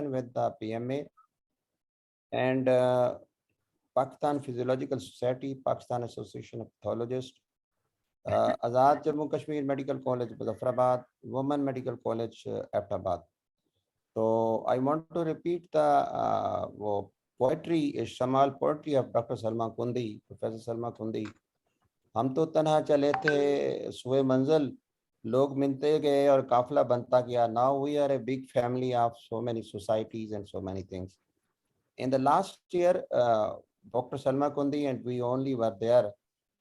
with the PMA and Pakistan Physiological Society, Pakistan Association of Pathologists, Azad Jammu Kashmir Medical College, Muzaffarabad, Women Medical College, Abbottabad. So I want to repeat the poetry, Shamal poetry of Dr. Salma Kundi, Professor Salma Kundi. हम तो तन्हा चले थे सुए मंजिल, लोग मिलते गए और काफिला बनता गया. Now we are a big family of so many societies and so many things. In the last year, Dr. Salma Kundi and we only were there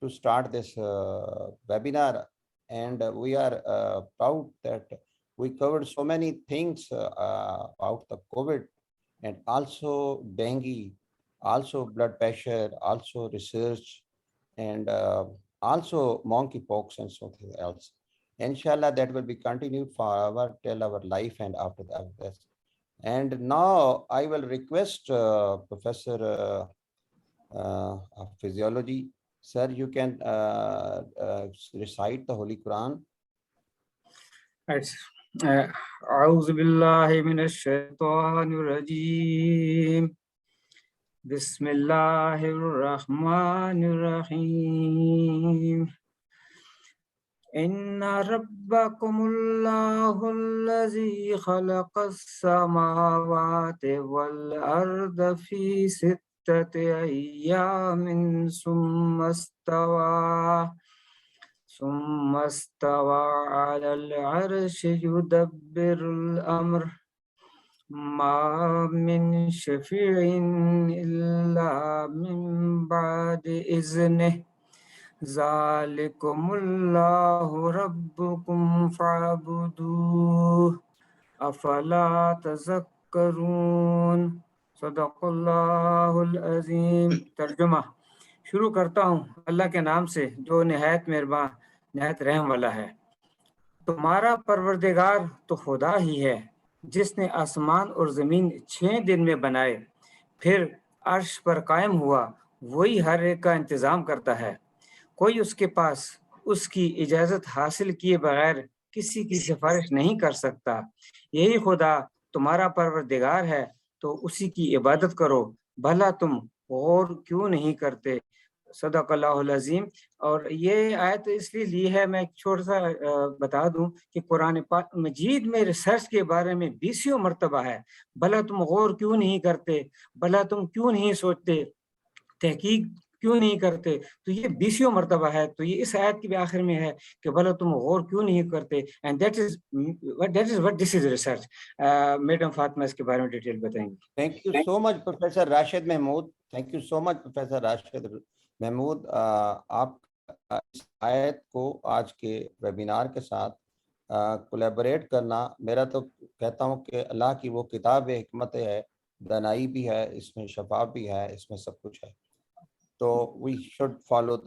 to start this webinar, and we are proud that we covered so many things about the COVID, and also dengue, also blood pressure, also research, and also monkeypox and something else. Inshallah, that will be continued forever till our life and after that. And now I will request Professor of Physiology, sir, you can recite the Holy Quran. أعوذ بالله من الشيطان الرجيم بسم الله الرحمن الرحيم إن ربكم الله الذي خلق السماوات والأرض في 6 أيام ثم استوى على العرش يدبر الأمر ما من شفيع إلا من بعد إذنه ذلكم الله ربكم فاعبدوه أفلا تذكرون सदक़ल्लाहुल अज़ीम। तर्जुमा शुरू करता हूँ अल्लाह के नाम से जो निहायत मेहरबान निहायत रहम वाला है। तुम्हारा परवरदिगार तो खुदा ही है जिसने आसमान और ज़मीन 6 दिन में बनाए, फिर अर्श पर कायम हुआ। वही हर एक का इंतज़ाम करता है, कोई उसके पास उसकी इजाज़त हासिल किए बगैर किसी की सिफारिश नहीं कर सकता। यही खुदा तुम्हारा परवरदिगार है, तो उसी की इबादत करो, भला तुम गौर क्यों नहीं करते। सदक़ल्लाहुल अज़ीम। और ये आयत इसलिए ली है, मैं एक छोटा सा बता दूं कि कुरान पाक मजीद में रिसर्च के बारे में 20 मरतबा है, भला तुम गौर क्यों नहीं करते, भला तुम क्यों नहीं सोचते, तहकीक क्यों नहीं करते। तो ये 20 मरतबा है, तो ये इस आयत के भी आखिर में है कि भला तुम गौर क्यों नहीं करते। And that is what this is research. Madam Fatima इसके बारे में डिटेल बताएंगी। Thank you so much professor Rashid Mahmood. Thank you so much professor Rashid Mahmood. आप इस आयत को आज के वेबिनार के साथ कोलैबोरेट करना, मेरा तो कहता हूँ कि अल्लाह की वो किताब हिकमत है, दनाई भी है, इसमें शफा भी है, इसमें सब कुछ है। तो we should follow the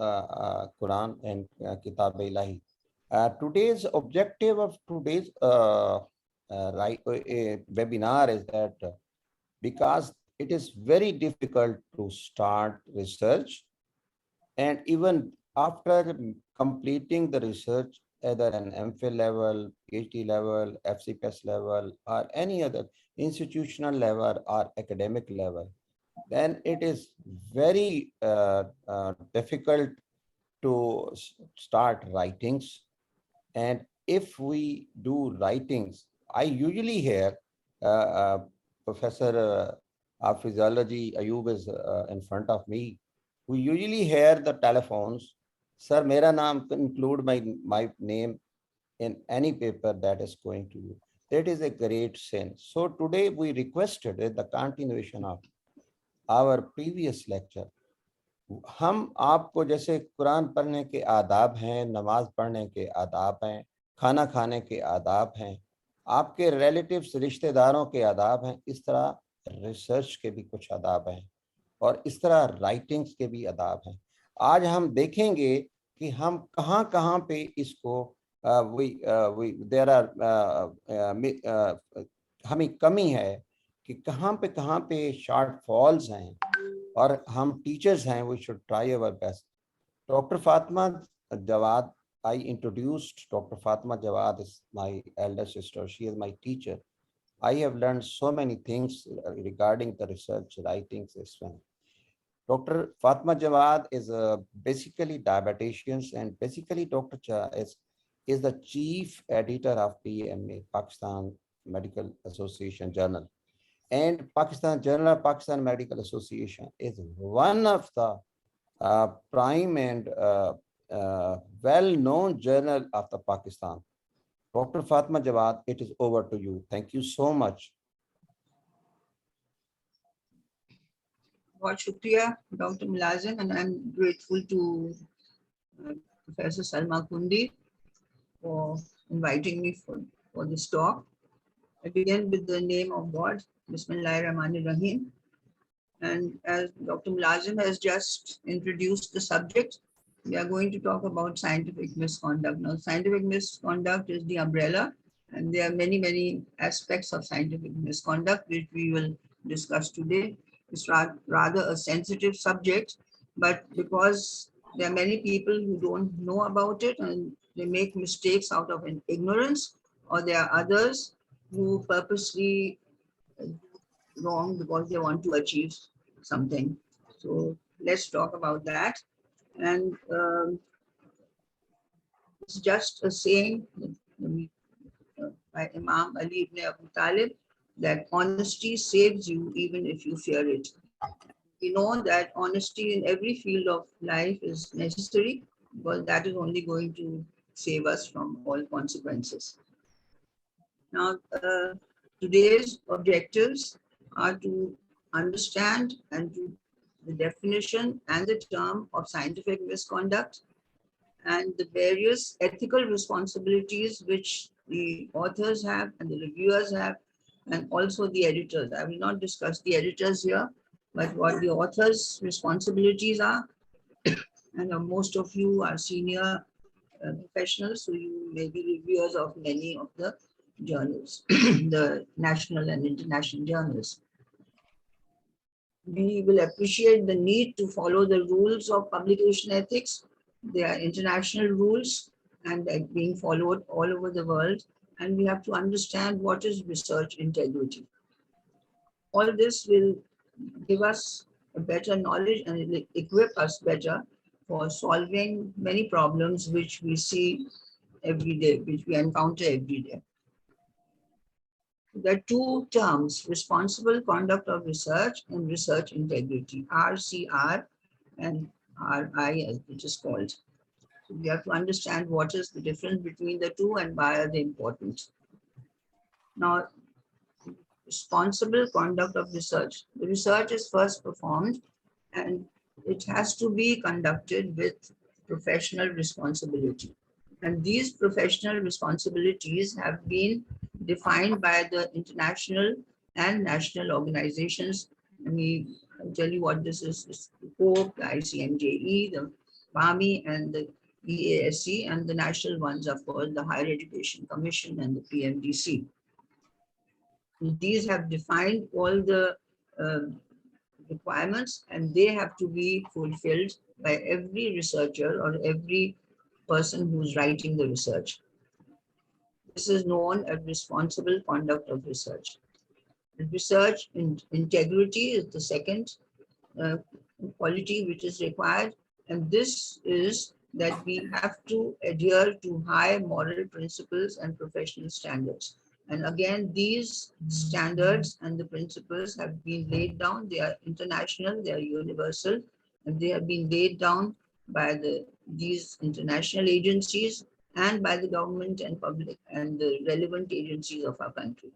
Quran and किताब इलाही। Today's objective of today's webinar is that because it is very difficult to start research, and even after completing the research, either an MPhil level, PhD level, FCPS level, or any other institutional level or academic level, then it is very difficult to start writings. And if we do writings, I usually hear Professor of Physiology, Ayub is in front of me. We usually hear the telephones, sir, mera naam, include my name in any paper that is going to you. That is a great sin. So today we requested the continuation of our previous lecture. हम आपको जैसे कुरान पढ़ने के आदाब हैं, नमाज पढ़ने के आदाब हैं, खाना खाने के आदाब हैं, आपके रिलेटिव्स रिश्तेदारों के आदाब हैं, इस तरह रिसर्च के भी कुछ आदाब हैं और इस तरह राइटिंग्स के भी आदाब हैं। आज हम देखेंगे कि हम कहाँ कहाँ पे इसको हमें कमी है कि कहाँ पे शॉर्ट फॉल्स हैं, और हम टीचर्स हैं, we should try our best. Doctor Fatima Jawad, I introduced Dr. Fatima Jawad is my elder sister. She is my teacher. I have learned so many things regarding the research writings as well. Dr. Fatma Jawad is basically diabetician, and basically Dr. Cha is the chief editor of PMA, Pakistan Medical Association Journal. And Pakistan Journal of Pakistan Medical Association is one of the prime and well-known journal of the Pakistan. Dr. Fatma Jawad, it is over to you. Thank you so much. बहुत शुक्रिया doctor मुलाजिम, and I'm grateful to Professor Salma Kundi for inviting me for this talk. I begin with the name of God, Bismillahir Rahmanir Rahim. And as Dr. Mulazim has just introduced the subject, we are going to talk about scientific misconduct. Now, scientific misconduct is the umbrella, and there are many, many aspects of scientific misconduct which we will discuss today. It's rather a sensitive subject, but because there are many people who don't know about it and they make mistakes out of ignorance, or there are others who purposely wrong because they want to achieve something. So let's talk about that. And it's just a saying by Imam Ali ibn Abu Talib that honesty saves you even if you fear it. We know that honesty in every field of life is necessary because that is only going to save us from all consequences. Now, today's objectives are to understand and to the definition and the term of scientific misconduct and the various ethical responsibilities which the authors have and the reviewers have, and also the editors. I will not discuss the editors here, but what the authors' responsibilities are. And most of you are senior professionals, so you may be reviewers of many of the journals, the national and international journals. We will appreciate the need to follow the rules of publication ethics. They are international rules and they're being followed all over the world. And we have to understand what is research integrity. All this will give us a better knowledge and it will equip us better for solving many problems which we see every day, which we encounter every day. There are two terms, responsible conduct of research and research integrity, RCR and RI as it is called. So we have to understand what is the difference between the two and why are they important. Now, responsible conduct of research. The research is first performed and it has to be conducted with professional responsibility. And these professional responsibilities have been defined by the international and national organizations. Let me tell you what this is. It's the COPE, the ICMJE, the PAMI, and the EASC, and the national ones are called the Higher Education Commission and the PMDC. These have defined all the requirements and they have to be fulfilled by every researcher or every person who's writing the research. This is known as responsible conduct of research. Research integrity is the second quality which is required, and this is that we have to adhere to high moral principles and professional standards. And again, these standards and the principles have been laid down. They are international, they are universal, and they have been laid down by these international agencies and by the government and public and the relevant agencies of our country.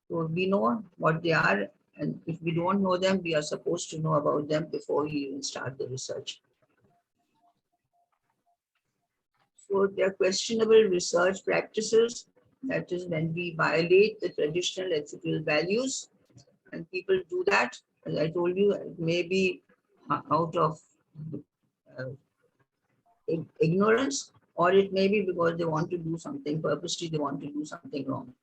So we know what they are, and if we don't know them, we are supposed to know about them before we even start the research. So there are questionable research practices. That is when we violate the traditional ethical values, and people do that. As I told you, it may be out of uh, ignorance, or it may be because they want to do something purposely, they want to do something wrong.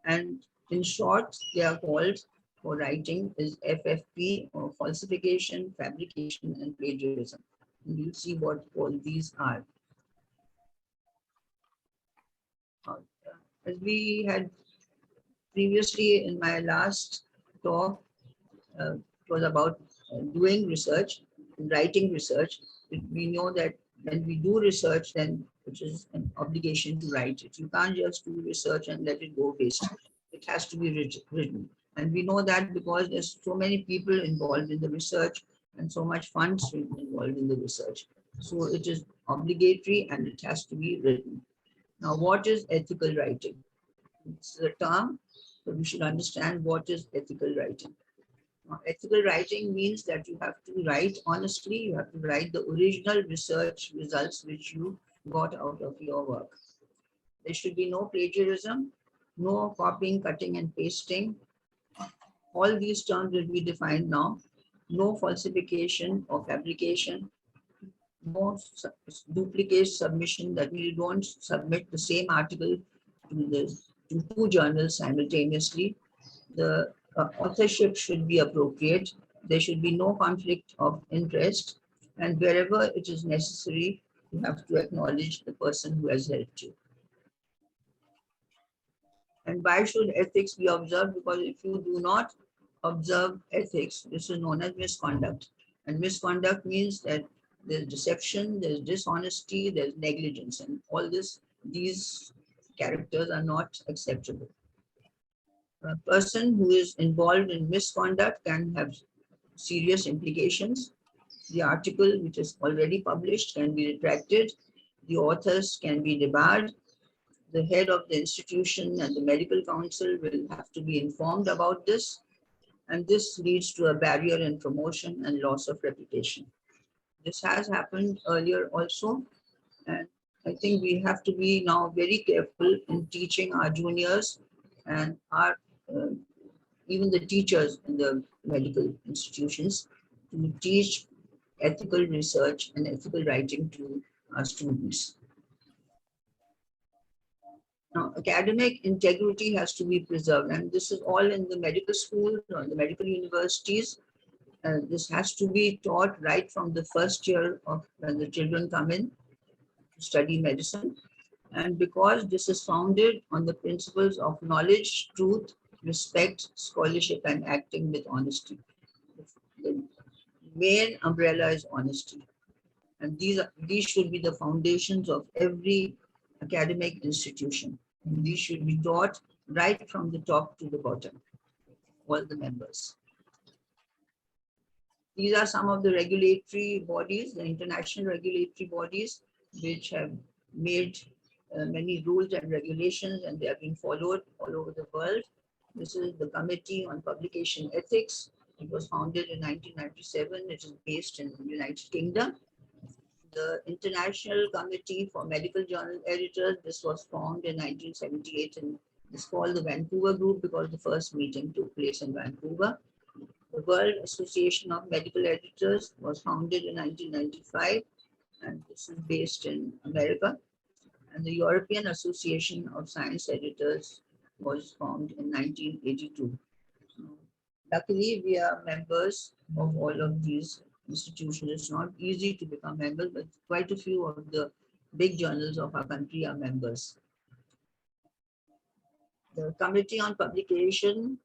And in short, they are called for writing is FFP, or falsification, fabrication, and plagiarism. And you'll see what all these are. As we had Previously, in my last talk, it was about doing research, writing research. We know that when we do research, then it is an obligation to write it. You can't just do research and let it go waste. It has to be written. And we know that because there's so many people involved in the research and so much funds involved in the research. So it is obligatory and it has to be written. Now, what is ethical writing? It's a term, so we should understand what is ethical writing. Now, ethical writing means that you have to write honestly, you have to write the original research results which you got out of your work. There should be no plagiarism, no copying, cutting, and pasting. All these terms will be defined now. No falsification or fabrication, no duplicate submission, that means you don't submit the same article to two journals simultaneously. The authorship should be appropriate. There should be no conflict of interest. And wherever it is necessary, you have to acknowledge the person who has helped you. And why should ethics be observed? Because if you do not observe ethics, this is known as misconduct. And misconduct means that there's deception, there's dishonesty, there's negligence, and all these characters are not acceptable. A person who is involved in misconduct can have serious implications. The article which is already published can be retracted. The authors can be debarred. The head of the institution and the medical council will have to be informed about this. And this leads to a barrier in promotion and loss of reputation. This has happened earlier also. And I think we have to be now very careful in teaching our juniors and our even the teachers in the medical institutions to teach ethical research and ethical writing to our students. Now, academic integrity has to be preserved, and this is all in the medical schools or the medical universities. This has to be taught right from the first year of when the children come in to study medicine. And because this is founded on the principles of knowledge, truth, respect, scholarship, and acting with honesty. The main umbrella is honesty. And these should be the foundations of every academic institution. And these should be taught right from the top to the bottom, all the members. These are some of the regulatory bodies, the international regulatory bodies, which have made many rules and regulations, and they are being followed all over the world. This is the Committee on Publication Ethics. It was founded in 1997. It is based in the United Kingdom. The International Committee for Medical Journal Editors, this was formed in 1978, and it's called the Vancouver Group because the first meeting took place in Vancouver. The World Association of Medical Editors was founded in 1995, and this is based in America. And the European Association of Science Editors was formed in 1982. Luckily, we are members of all of these institutions. It's not easy to become members, but quite a few of the big journals of our country are members. The Committee on Publication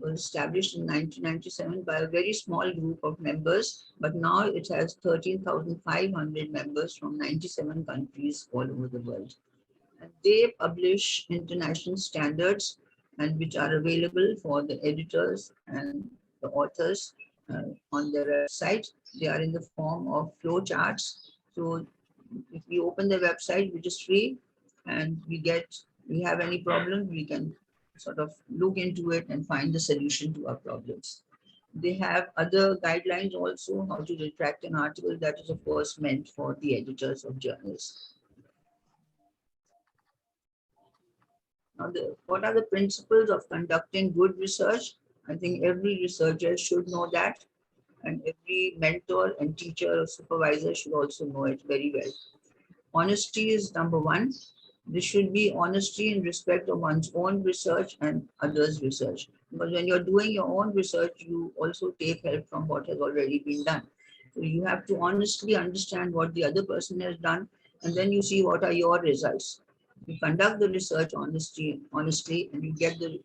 was established in 1997 by a very small group of members, but now it has 13,500 members from 97 countries all over the world. And they publish international standards and which are available for the editors and the authors on their website. They are in the form of flow charts. So if we open the website, which is free, and we have any problem, we can sort of look into it and find the solution to our problems. They have other guidelines also, how to retract an article. That is, of course, meant for the editors of journals. Now, what are the principles of conducting good research? I think every researcher should know that, and every mentor and teacher or supervisor should also know it very well. Honesty is number one. There should be honesty in respect of one's own research and others' research. Because when you're doing your own research, you also take help from what has already been done. So you have to honestly understand what the other person has done, and then you see what are your results. You conduct the research honestly, and you get the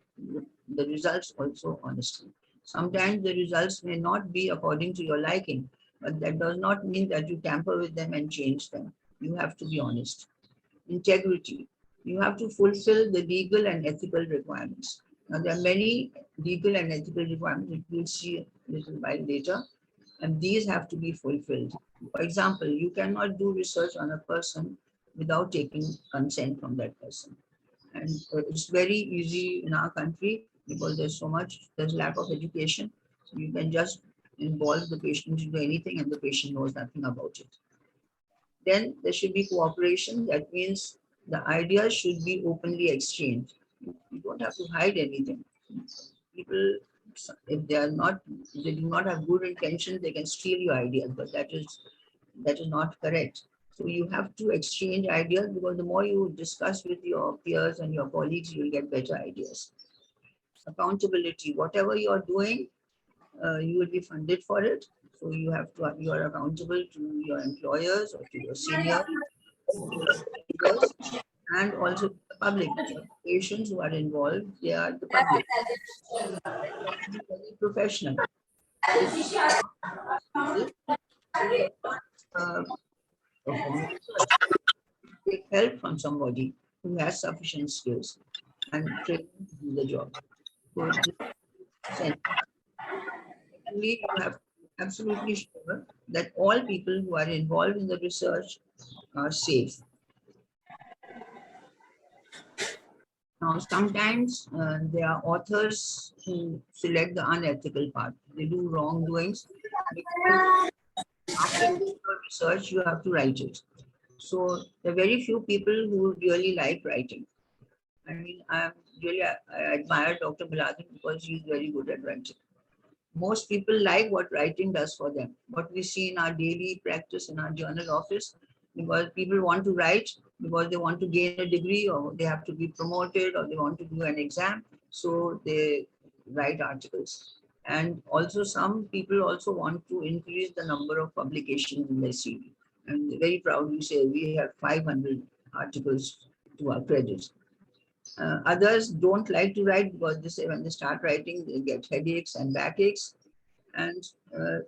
results also honestly. Sometimes the results may not be according to your liking, but that does not mean that you tamper with them and change them. You have to be honest. Integrity. You have to fulfill the legal and ethical requirements. Now, there are many legal and ethical requirements which we'll see a little while later, and these have to be fulfilled. For example, you cannot do research on a person without taking consent from that person. And it's very easy in our country because there's lack of education. So you can just involve the patient to do anything and the patient knows nothing about it. Then there should be cooperation. That means the ideas should be openly exchanged. You don't have to hide anything. People, if they do not have good intentions, they can steal your ideas, but that is not correct. So you have to exchange ideas, because the more you discuss with your peers and your colleagues, you will get better ideas. Accountability, whatever you are doing, you will be funded for it. So you are accountable to your employers or to your seniors, leaders, and also the public. The patients who are involved, they are the public. Then you have to be very professional. If you perform research, take help from somebody who has sufficient skills and training to do the job. So this is essential. Secondly, you have to be absolutely sure that all people who are involved in the research are safe. Now, sometimes there are authors who select the unethical path. They do wrongdoings because after doing your research, you have to write it. So there are very few people who really like writing. I mean, I admire Dr. Biladin because he's very good at writing. Most people like what writing does for them. What we see in our daily practice in our journal office, because people want to write because they want to gain a degree, or they have to be promoted, or they want to do an exam. So they write articles. And also some people also want to increase the number of publications in their CV. And very proudly say we have 500 articles to our credit. Others don't like to write because they say when they start writing, they get headaches and backaches, and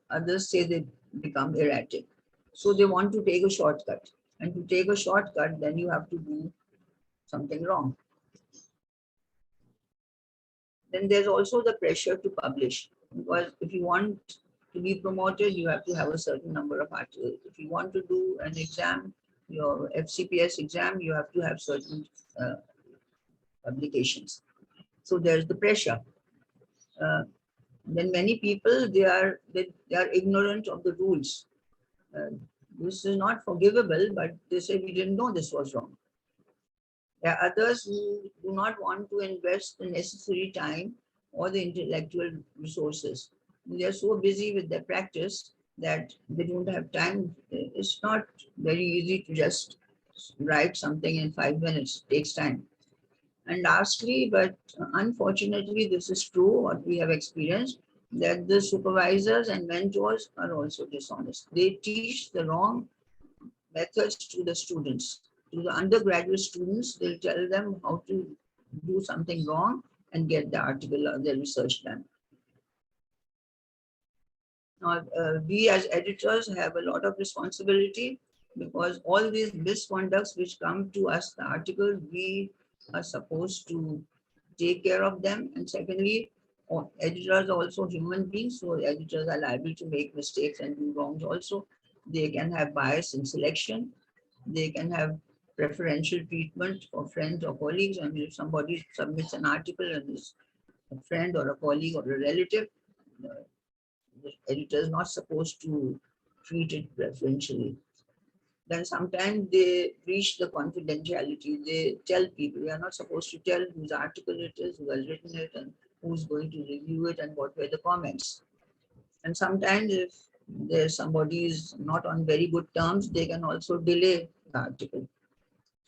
others say they become erratic. So they want to take a shortcut. And to take a shortcut, then you have to do something wrong. Then there's also the pressure to publish, because if you want to be promoted, you have to have a certain number of articles. If you want to do an exam, your FCPS exam, you have to have certain uh, publications. So there's the pressure. Then many people, they are ignorant of the rules. This is not forgivable, but they say we didn't know this was wrong. There are others who do not want to invest the necessary time or the intellectual resources. They are so busy with their practice that they don't have time. It's not very easy to just write something in 5 minutes. It takes time. And lastly, but unfortunately, this is true, what we have experienced, that the supervisors and mentors are also dishonest. They teach the wrong methods to the students. To the undergraduate students, they'll tell them how to do something wrong and get the article or the research done. Now, we as editors have a lot of responsibility, because all these misconducts which come to us, the articles, we are supposed to take care of them. And secondly, editors are also human beings, so editors are liable to make mistakes and do wrongs also. They can have bias in selection. They can have preferential treatment for friends or colleagues. I mean, if somebody submits an article and is a friend or a colleague or a relative, the editor is not supposed to treat it preferentially. Then sometimes they breach the confidentiality. They tell people, we are not supposed to tell whose article it is, who has written it, and who's going to review it, and what were the comments. And sometimes if there's somebody is not on very good terms, they can also delay the article.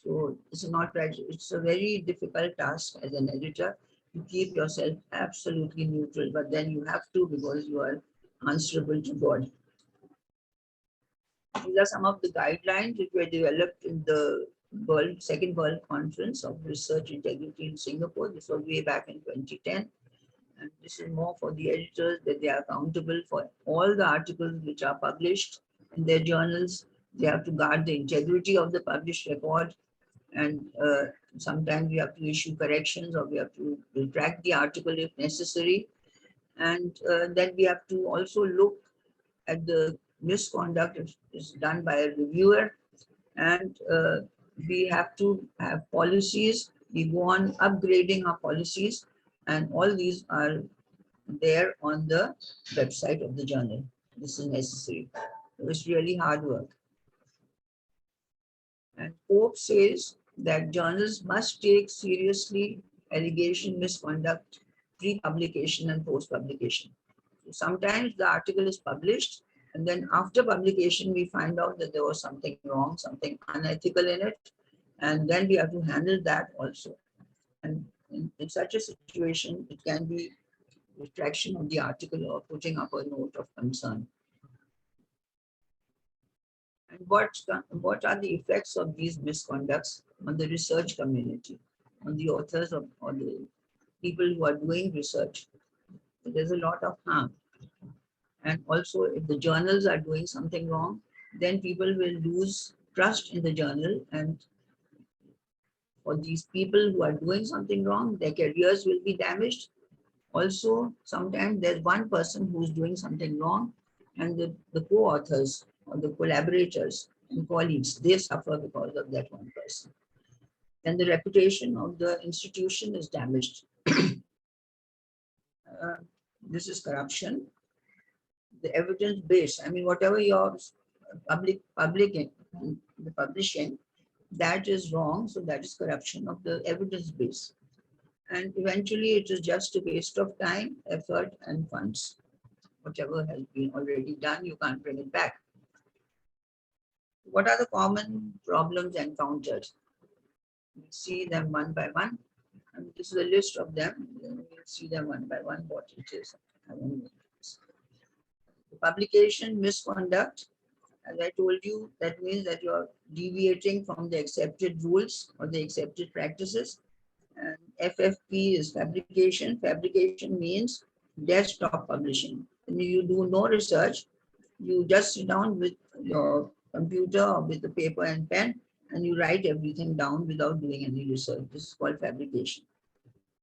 So it's not right. It's a very difficult task as an editor to keep yourself absolutely neutral, but then you have to, because you are answerable to God. These are some of the guidelines which were developed in the Second World Conference of Research Integrity in Singapore. This was way back in 2010. And this is more for the editors, that they are accountable for all the articles which are published in their journals. They have to guard the integrity of the published record, and sometimes we have to issue corrections, or we have to retract the article if necessary. And then we have to also look at the misconduct if is done by a reviewer, and we have to have policies. We go on upgrading our policies, and all these are there on the website of the journal. This is necessary. It's really hard work. And Pope says that journals must take seriously allegation, misconduct, pre-publication and post-publication. So sometimes the article is published, and then after publication, we find out that there was something wrong, something unethical in it, and then we have to handle that also. And in such a situation, it can be retraction of the article or putting up a note of concern. And what are the effects of these misconducts on the research community, on the authors of, or the people who are doing research? So there's a lot of harm. And also, if the journals are doing something wrong, then people will lose trust in the journal. And for these people who are doing something wrong, their careers will be damaged. Also, sometimes there's one person who's doing something wrong, and the co-authors or the collaborators and colleagues, they suffer because of that one person. Then the reputation of the institution is damaged. This is corruption. The evidence base, I mean, whatever your publishing, that is wrong. So that is corruption of the evidence base. And eventually it is just a waste of time, effort, and funds. Whatever has been already done, you can't bring it back. What are the common problems encountered? We see them one by one. And this is a list of them. Then we'll see them one by one, what it is. The publication misconduct, as I told you, that means that you're deviating from the accepted rules or the accepted practices. And FFP is fabrication. Fabrication means desktop publishing. When you do no research, you just sit down with your computer or with the paper and pen, and you write everything down without doing any research. This is called fabrication.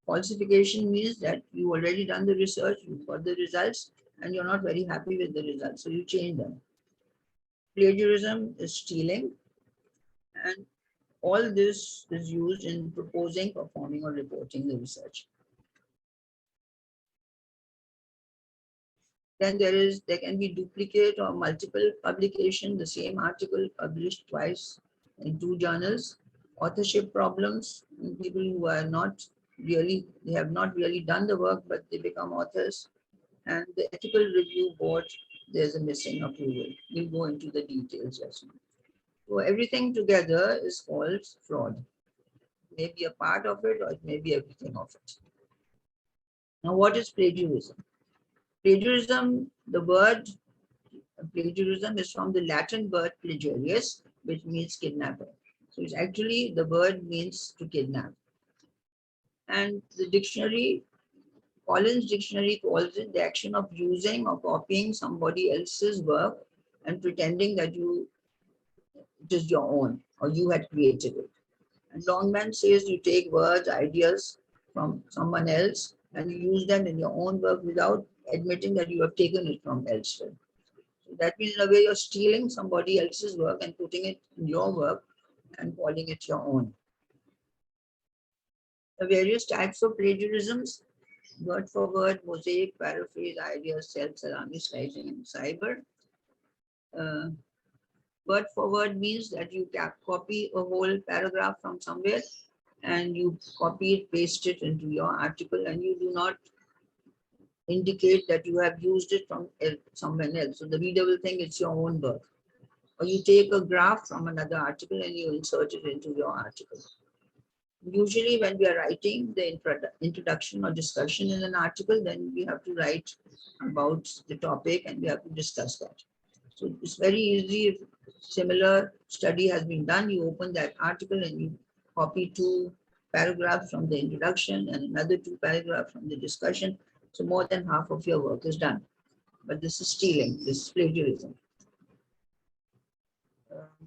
Falsification means that you already done the research, you've got the results, and you're not very happy with the results, so you change them. Plagiarism is stealing, and all this is used in proposing, performing, or reporting the research. Then there can be duplicate or multiple publication, the same article published twice in two journals. Authorship problems, people who are not really, they have not really done the work, but they become authors. And the ethical review board, there's a missing approval. We'll go into the details as well. So everything together is called fraud. Maybe a part of it, or it may be everything of it. Now, what is plagiarism? Plagiarism, the word plagiarism is from the Latin word plagiarius, which means kidnapper. So it's actually, the word means to kidnap. And the dictionary, Collins Dictionary calls it the action of using or copying somebody else's work and pretending that it is your own or you had created it. And Longman says you take words, ideas from someone else and you use them in your own work without admitting that you have taken it from elsewhere. So that means in a way you're stealing somebody else's work and putting it in your work and calling it your own. The various types of plagiarisms: word for word, mosaic, paraphrase, ideas, self-salami, slicing, and cyber. Word for word means that you copy a whole paragraph from somewhere and you copy it, paste it into your article, and you do not indicate that you have used it from someone else. So the reader will think it's your own work. Or you take a graph from another article and you insert it into your article. Usually when we are writing the introduction or discussion in an article, then we have to write about the topic and we have to discuss that. So it's very easy if similar study has been done, you open that article and you copy 2 paragraphs from the introduction and another 2 paragraphs from the discussion. So more than half of your work is done. But this is stealing, this is plagiarism.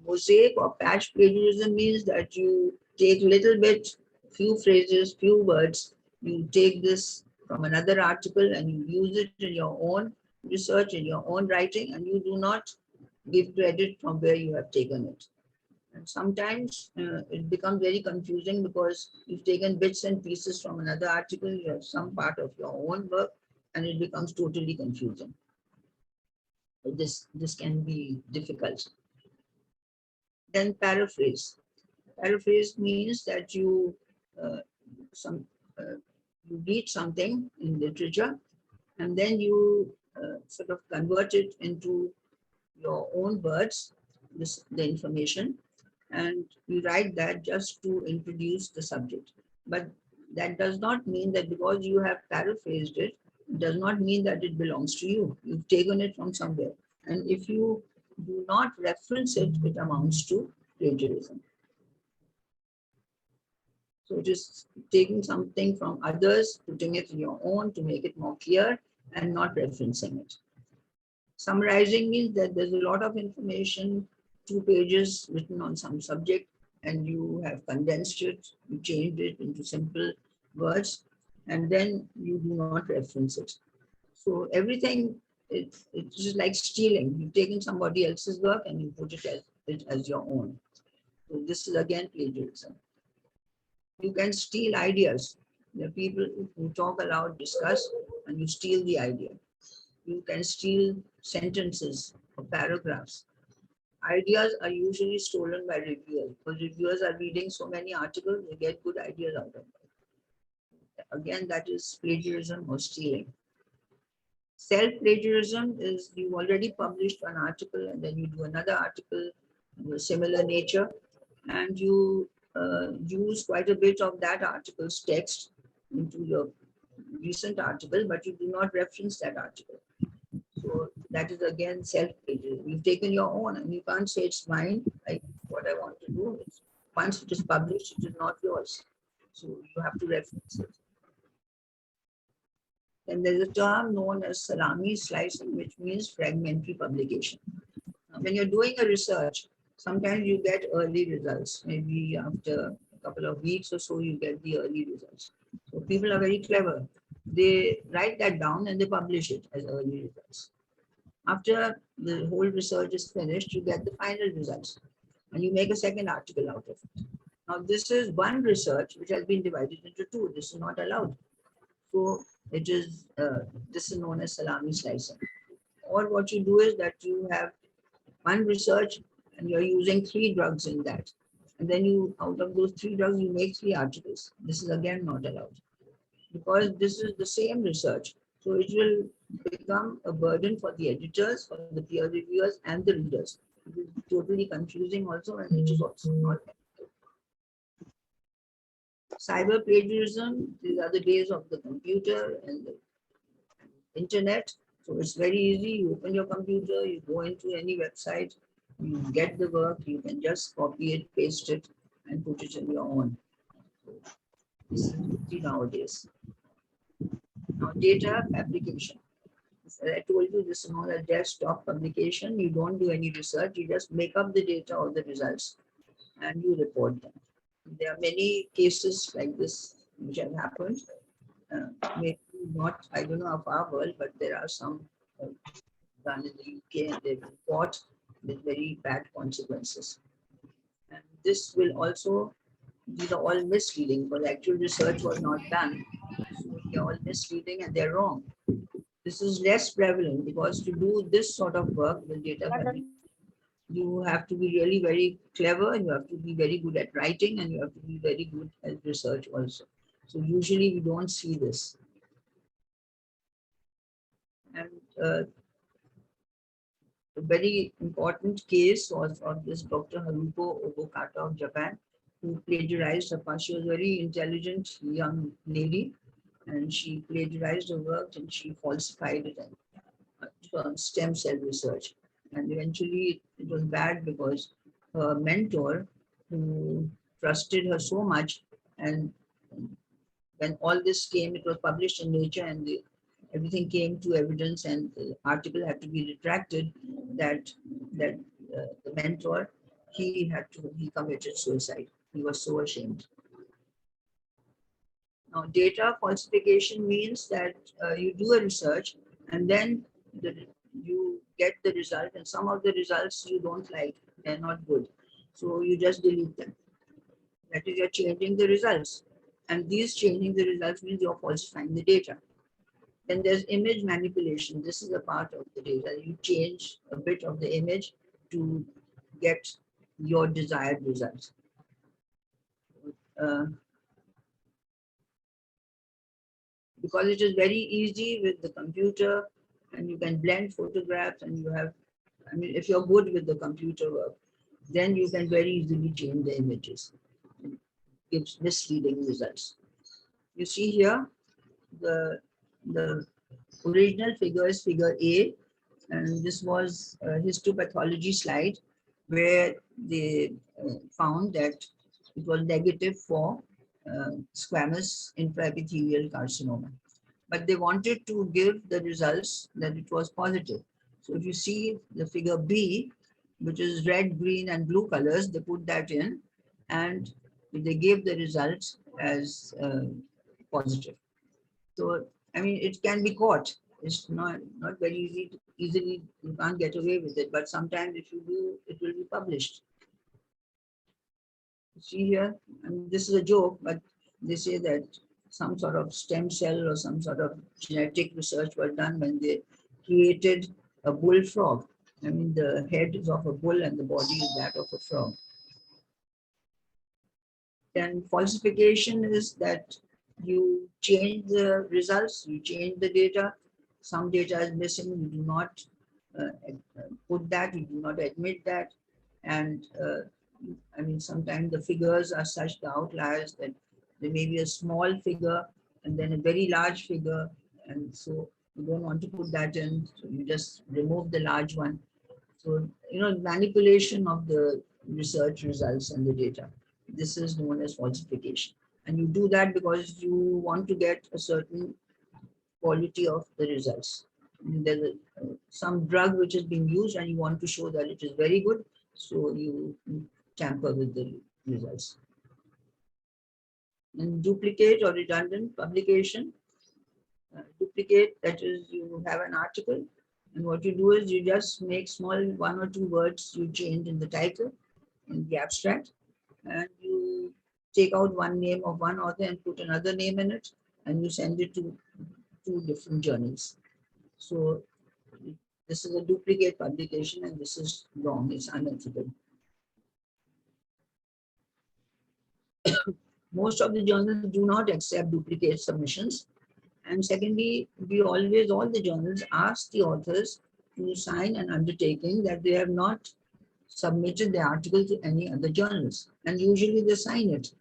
Mosaic or patch plagiarism means that you take little bit, few phrases, few words, you take this from another article and you use it in your own research, in your own writing, and you do not give credit from where you have taken it. And sometimes it becomes very confusing because you've taken bits and pieces from another article, you have some part of your own work, and it becomes totally confusing. This can be difficult. Then paraphrase. Paraphrase means that you some you read something in literature and then you sort of convert it into your own words, the information, and you write that just to introduce the subject. But that does not mean that because you have paraphrased it, it does not mean that it belongs to you. You've taken it from somewhere. And if you do not reference it, it amounts to plagiarism. So it is taking something from others, putting it in your own to make it more clear and not referencing it. Summarizing means that there's a lot of information, 2 pages written on some subject, and you have condensed it, you changed it into simple words, and then you do not reference it. So everything, it's just like stealing. You've taken somebody else's work and you put it as your own. So this is again plagiarism. You can steal ideas. There are people who talk aloud, discuss, and you steal the idea. You can steal sentences or paragraphs. Ideas are usually stolen by reviewers because reviewers are reading so many articles, they get good ideas out of them. Again, that is plagiarism or stealing. Self-plagiarism is you already published an article and then you do another article of a similar nature and you use quite a bit of that article's text into your recent article, but you do not reference that article. So that is again self-plagiarism. You've taken your own and you can't say it's mine, like what I want to do. Once it is published, it is not yours. So you have to reference it. Then there's a term known as salami slicing, which means fragmentary publication. Now, when you're doing a research, sometimes you get early results. Maybe after a couple of weeks or so, you get the early results. So people are very clever. They write that down and they publish it as early results. After the whole research is finished, you get the final results and you make a second article out of it. Now, this is one research which has been divided into 2. This is not allowed. So it is, this is known as salami slicing. Or what you do is that you have one research and you're using 3 drugs in that. And then you, out of those 3 drugs, you make 3 articles. This is again not allowed because this is the same research. So it will become a burden for the editors, for the peer reviewers and the readers. It is totally confusing also and it is also not ethical. Cyber plagiarism, these are the days of the computer and the internet. So it's very easy. You open your computer, you go into any website, you get the work, you can just copy it, paste it, and put it in your own. This is easy nowadays. Now, data fabrication. As I told you, this is not a desktop publication. You don't do any research. You just make up the data or the results and you report them. There are many cases like this which have happened. Maybe not, I don't know of our world, but there are some done in the UK and they've been caught with very bad consequences. And this will also, these are all misleading because actual research was not done. So they're all misleading and they're wrong. This is less prevalent because to do this sort of work with data fabrication, you have to be really very clever and you have to be very good at writing and you have to be very good at research also. So usually we don't see this. And a very important case was of this Dr. Haruko Obokata of Japan, who plagiarized her. She was a very intelligent young lady and she plagiarized her work and she falsified it on stem cell research. And eventually it was bad because her mentor, who trusted her so much, and when all this came, it was published in Nature, and everything came to evidence, and the article had to be retracted. That the mentor, he committed suicide. He was so ashamed. Now, data falsification means that you do a research and then you get the result, and some of the results you don't like, they're not good. So you just delete them. That is, you're changing the results. And these changing the results means you're falsifying the data. Then there's image manipulation. This is a part of the data. You change a bit of the image to get your desired results. Because it is very easy with the computer, and you can blend photographs, and you have, I mean, if you're good with the computer work, then you can very easily change the images. It gives misleading results. You see here, the original figure is figure A, and this was a histopathology slide where they found that it was negative for squamous intraepithelial carcinoma. But they wanted to give the results that it was positive. So if you see the figure B, which is red, green, and blue colors, they put that in, and they gave the results as positive. So, I mean, it can be caught. It's not very easily, you can't get away with it. But sometimes if you do, it will be published. See here, I mean, this is a joke, but they say that some sort of stem cell or some sort of genetic research was done when they created a bullfrog. I mean, the head is of a bull and the body is that of a frog. Then falsification is that you change the results, you change the data. Some data is missing, you do not put that, you do not admit that. And I mean, sometimes the figures are such, the outliers, that there may be a small figure and then a very large figure. And so you don't want to put that in, so you just remove the large one. So, manipulation of the research results and the data. This is known as falsification. And you do that because you want to get a certain quality of the results. There's some drug which is being used and you want to show that it is very good. So you tamper with the results. And duplicate or redundant publication. Duplicate, that is, you have an article, and what you do is you just make small 1 or 2 words you change in the title, in the abstract, and you take out one name of one author and put another name in it, and you send it to 2 different journals. So this is a duplicate publication, and this is wrong, it's unethical. Most of the journals do not accept duplicate submissions. And secondly, all the journals ask the authors to sign an undertaking that they have not submitted the article to any other journals. And usually they sign it.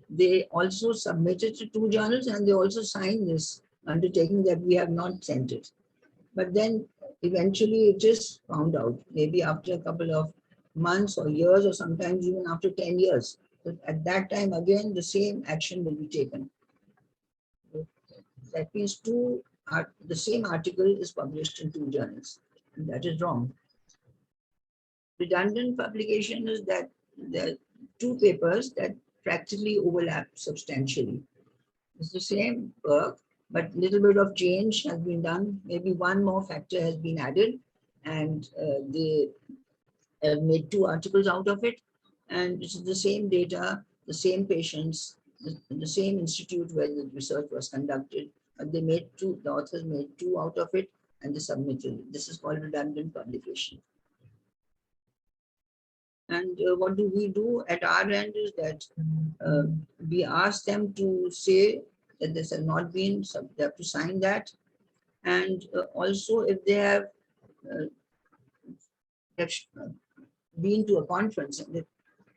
They also submit it to 2 journals, and they also sign this undertaking that we have not sent it. But then eventually it is found out, maybe after a couple of months or years, or sometimes even after 10 years. But at that time, again, the same action will be taken. That means the same article is published in 2 journals, and that is wrong. Redundant publication is that there are 2 papers that practically overlap substantially. It's the same work, but little bit of change has been done. Maybe one more factor has been added, and they have made 2 articles out of it. And it's the same data, the same patients, the same institute where the research was conducted. And the authors made 2 out of it, and they submitted it. This is called redundant publication. And what do we do at our end is that we ask them to say that this has not been, they have to sign that. And also, if they have been to a conference and they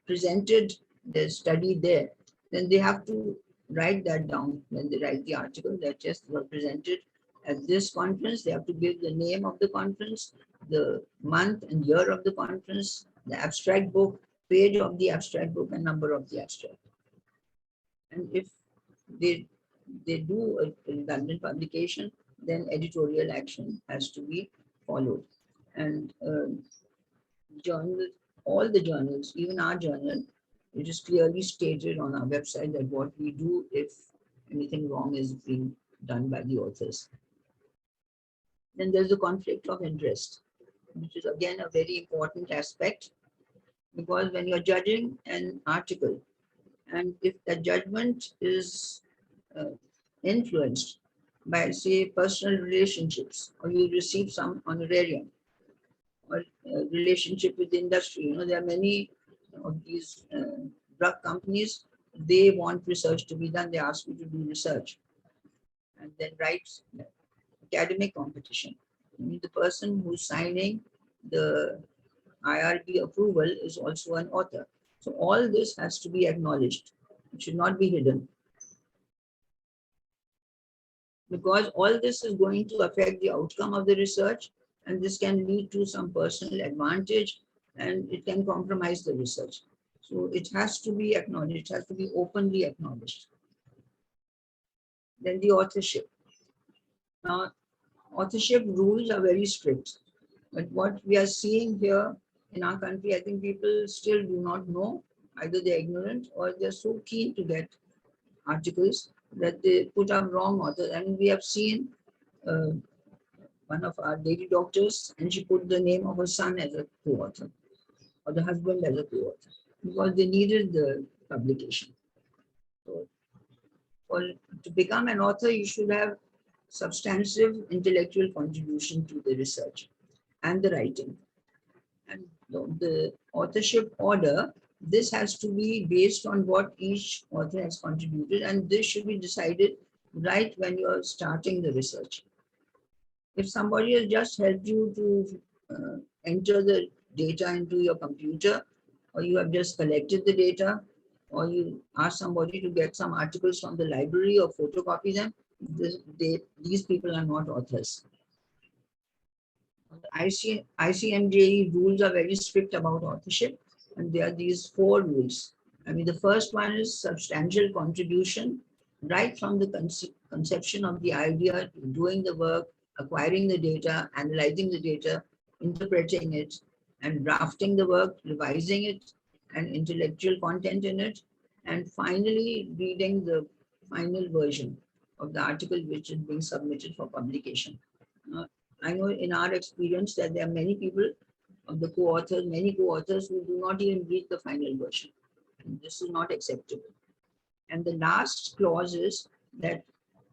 presented their study there, then they have to write that down when they write the article that just were presented at this conference. They have to give the name of the conference, the month and year of the conference, the abstract book, page of the abstract book, and number of the abstract. And if they do a redundant publication, then editorial action has to be followed. And journal, all the journals, even our journal, it is clearly stated on our website that what we do if anything wrong is being done by the authors. Then there's the conflict of interest, which is again a very important aspect, because when you're judging an article, and if the judgment is influenced by, say, personal relationships, or you receive some honorarium, or relationship with the industry, there are many of these drug companies, they want research to be done, they ask you to do research, and then write academic competition. The person who's signing the IRB approval is also an author. So all this has to be acknowledged. It should not be hidden, because all this is going to affect the outcome of the research, and this can lead to some personal advantage, and it can compromise the research. So it has to be acknowledged, it has to be openly acknowledged. Then the authorship. Now, authorship rules are very strict, but what we are seeing here in our country, I think people still do not know. Either they're ignorant or they're so keen to get articles that they put up wrong authors. And we have seen one of our lady doctors, and she put the name of her son as a co-author, or the husband as a co-author, because they needed the publication. So to become an author, you should have substantive intellectual contribution to the research and the writing. And the authorship order, this has to be based on what each author has contributed, and this should be decided right when you're starting the research. If somebody has just helped you to enter the data into your computer, or you have just collected the data, or you ask somebody to get some articles from the library or photocopy them, these people are not authors. ICMJE rules are very strict about authorship, and there are these 4 rules. I mean, the first one is substantial contribution, right from the conception of the idea, doing the work, acquiring the data, analyzing the data, interpreting it, and drafting the work, revising it, and intellectual content in it, and finally reading the final version of the article which is being submitted for publication. I know in our experience that there are many people, of the co-authors, many co-authors who do not even read the final version. And this is not acceptable. And the last clause is that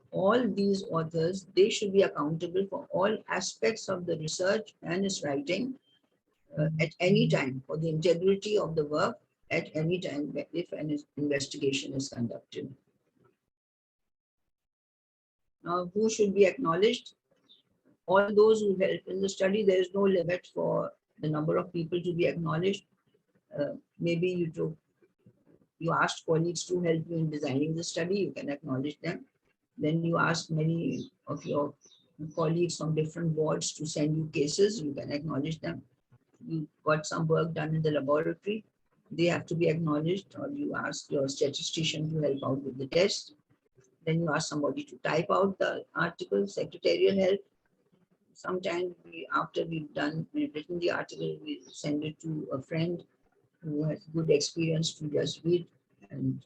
all these authors, they should be accountable for all aspects of the research and its writing at any time, for the integrity of the work at any time if an investigation is conducted. Now, who should be acknowledged? All those who help in the study. There is no limit for the number of people to be acknowledged. Maybe you asked colleagues to help you in designing the study, you can acknowledge them. Then you ask many of your colleagues from different boards to send you cases, you can acknowledge them. You got some work done in the laboratory, they have to be acknowledged. Or you ask your statistician to help out with the test. Then you ask somebody to type out the article, secretarial help. Sometimes after we've written the article, we send it to a friend who has good experience to just read and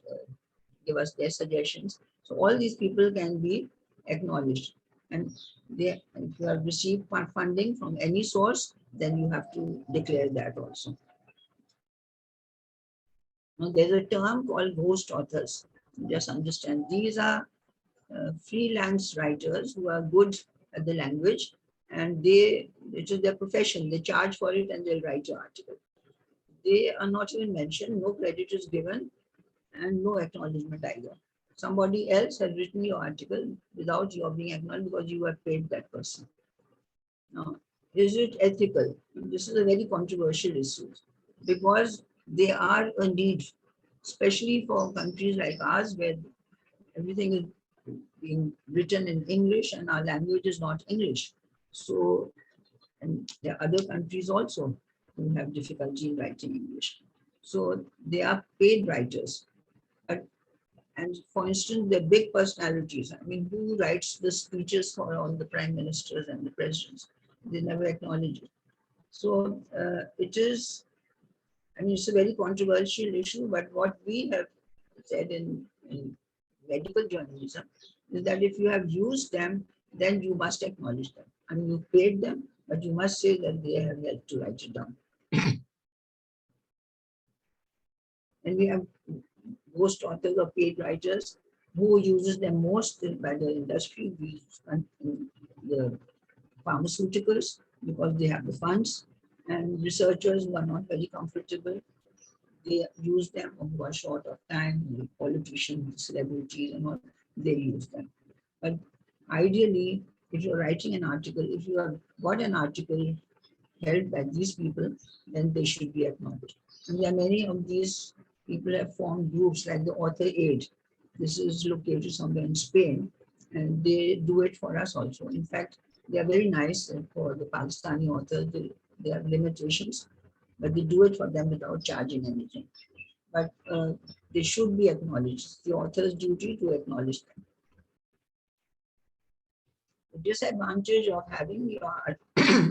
give us their suggestions. So all these people can be acknowledged. And if you have received funding from any source, then you have to declare that also. Now, there's a term called ghost authors. Just understand, these are freelance writers who are good at the language, and it is their profession. They charge for it and they'll write an article. They are not even mentioned, no credit is given, and no acknowledgement either. Somebody else has written your article without your being acknowledged because you have paid that person. Now, is it ethical? This is a very controversial issue, because they are a need, especially for countries like ours where everything is being written in English and our language is not English. So And there are other countries also who have difficulty in writing English. So they are paid writers. And for instance, the big personalities, I mean, who writes the speeches for all the prime ministers and the presidents? They never acknowledge it. So it is, I mean, it's a very controversial issue, but what we have said in medical journalism is that if you have used them, then you must acknowledge them. I mean, you paid them, but you must say that they have helped to write it down. And we have most authors or paid writers who uses them most by the industry, the pharmaceuticals, because they have the funds, and researchers who are not very comfortable, they use them, who are short of time, politicians, celebrities, and all, they use them. But ideally, if you're writing an article, if you have got an article held by these people, then they should be acknowledged. And there are many of these people have formed groups like the Author Aid. This is located somewhere in Spain, and they do it for us also. In fact, they are very nice for the Pakistani authors. They have limitations, but they do it for them without charging anything. But they should be acknowledged. It's the author's duty to acknowledge them. The disadvantage of having your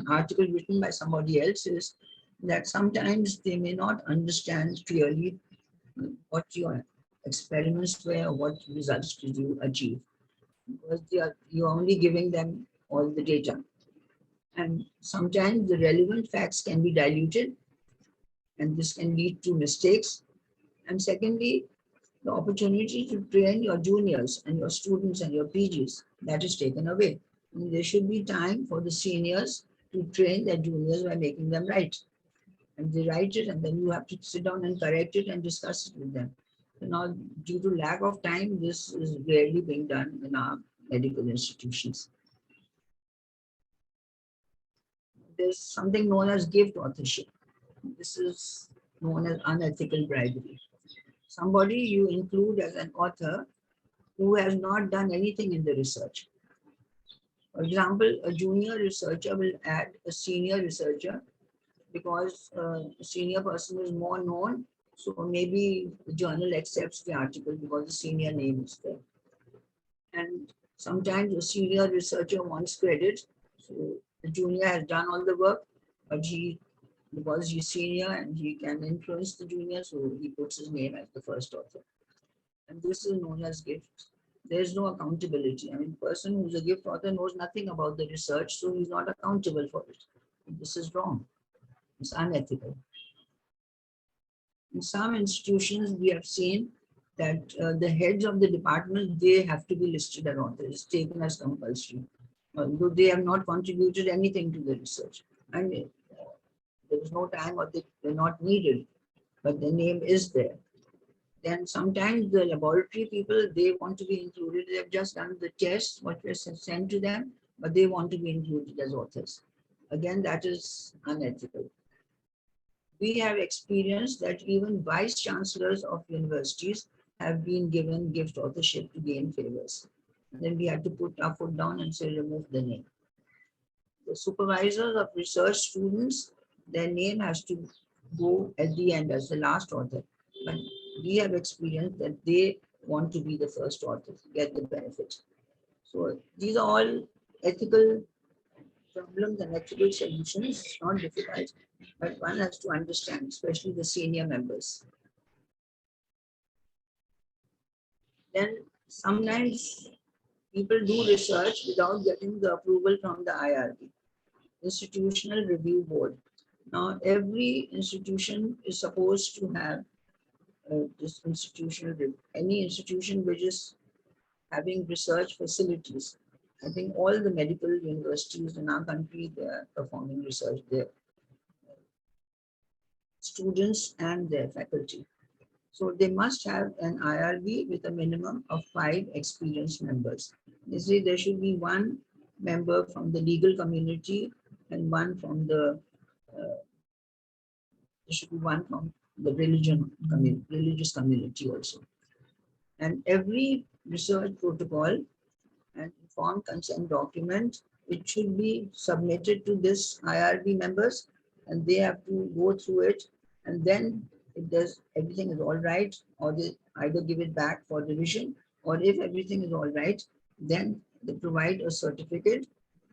article written by somebody else is that sometimes they may not understand clearly what your experiments were or what results did you achieve, because you're only giving them all the data. And sometimes the relevant facts can be diluted, and this can lead to mistakes. And secondly, the opportunity to train your juniors and your students and your PGs, that is taken away. And there should be time for the seniors to train their juniors by making them write. And they write it, and then you have to sit down and correct it and discuss it with them. So now, due to lack of time, this is rarely being done in our medical institutions. There's something known as gift authorship. This is known as unethical bribery. Somebody you include as an author who has not done anything in the research. For example, a junior researcher will add a senior researcher because a senior person is more known. So maybe the journal accepts the article because the senior name is there. And sometimes the senior researcher wants credit. So the junior has done all the work, but because he's senior and he can influence the junior, so he puts his name as the first author. And this is known as gift. There's no accountability. I mean, person who's a gift author knows nothing about the research, so he's not accountable for it. This is wrong. It's unethical. In some institutions, we have seen that the heads of the department, they have to be listed as authors, it's taken as compulsory, although they have not contributed anything to the research. And there is no time or they're not needed, but the name is there. Then sometimes the laboratory people, they want to be included. They've just done the test, what was sent to them, but they want to be included as authors. Again, that is unethical. We have experienced that even vice chancellors of universities have been given gift authorship to gain favors. And then we had to put our foot down and say, remove the name. The supervisors of research students, their name has to go at the end as the last author. But we have experienced that they want to be the first author to get the benefit. So these are all ethical problems and ethical solutions. It's not difficult, but one has to understand, especially the senior members. Then sometimes people do research without getting the approval from the IRB, Institutional Review Board. Now, every institution is supposed to have this institutional review. Any institution which is having research facilities. I think all the medical universities in our country, they are performing research there. Students and their faculty. So they must have an IRB with a minimum of 5 experienced members. You see, there should be one member from the legal community and one from the, there should be one from the religious community also. And every research protocol and informed consent document it should be submitted to this IRB members, and they have to go through it, and then if there's everything is all right, or they either give it back for revision, or if everything is all right, then they provide a certificate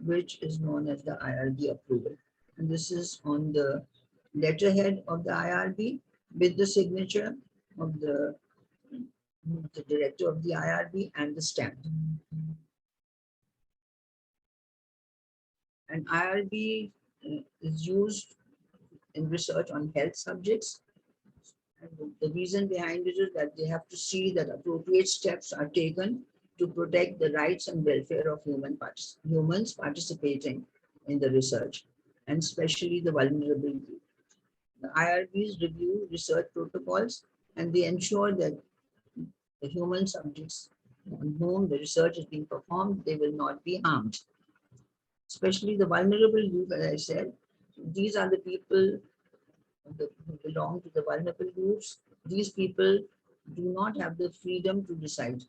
which is known as the IRB approval. And this is on the letterhead of the IRB with the signature of the director of the IRB and the stamp. And IRB is used in research on health subjects. And the reason behind it is that they have to see that appropriate steps are taken to protect the rights and welfare of humans participating in the research, and especially the vulnerable group. The IRBs review research protocols, and they ensure that the human subjects on whom the research is being performed, they will not be harmed. Especially the vulnerable group, as I said, these are the people who belong to the vulnerable groups. These people do not have the freedom to decide.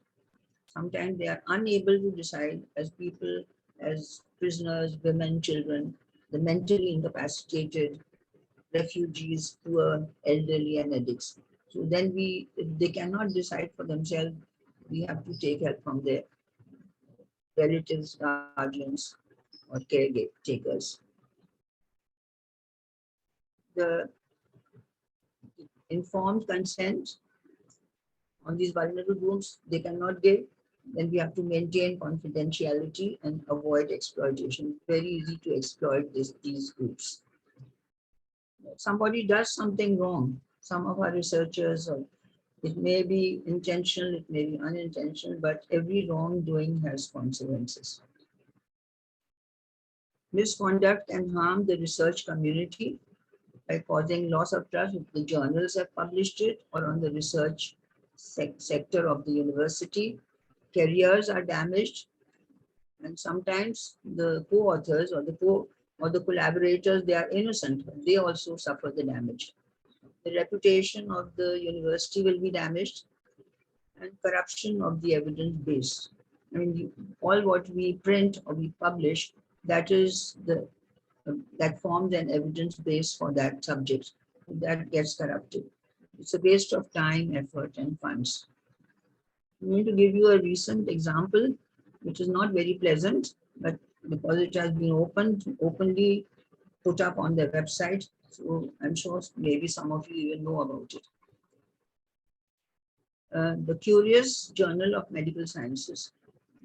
Sometimes they are unable to decide as people, as prisoners, women, children, the mentally incapacitated, refugees, poor, elderly, and addicts. So then if they cannot decide for themselves, we have to take help from their relatives, guardians, or caretakers. The informed consent on these vulnerable groups they cannot give, then we have to maintain confidentiality and avoid exploitation. It's very easy to exploit these groups. If somebody does something wrong, some of our researchers, or it may be intentional, it may be unintentional, but every wrongdoing has consequences. Misconduct can harm the research community by causing loss of trust if the journals have published it or on the research sector of the university. Careers are damaged, and sometimes the co-authors or the collaborators, they are innocent, but they also suffer the damage. The reputation of the university will be damaged, and corruption of the evidence base. I mean, all what we print or we publish, that is that forms an evidence base for that subject. That gets corrupted. It's a waste of time, effort, and funds. I'm going to give you a recent example, which is not very pleasant, but because it has been openly put up on their website, so I'm sure maybe some of you even know about it. The Curious Journal of Medical Sciences.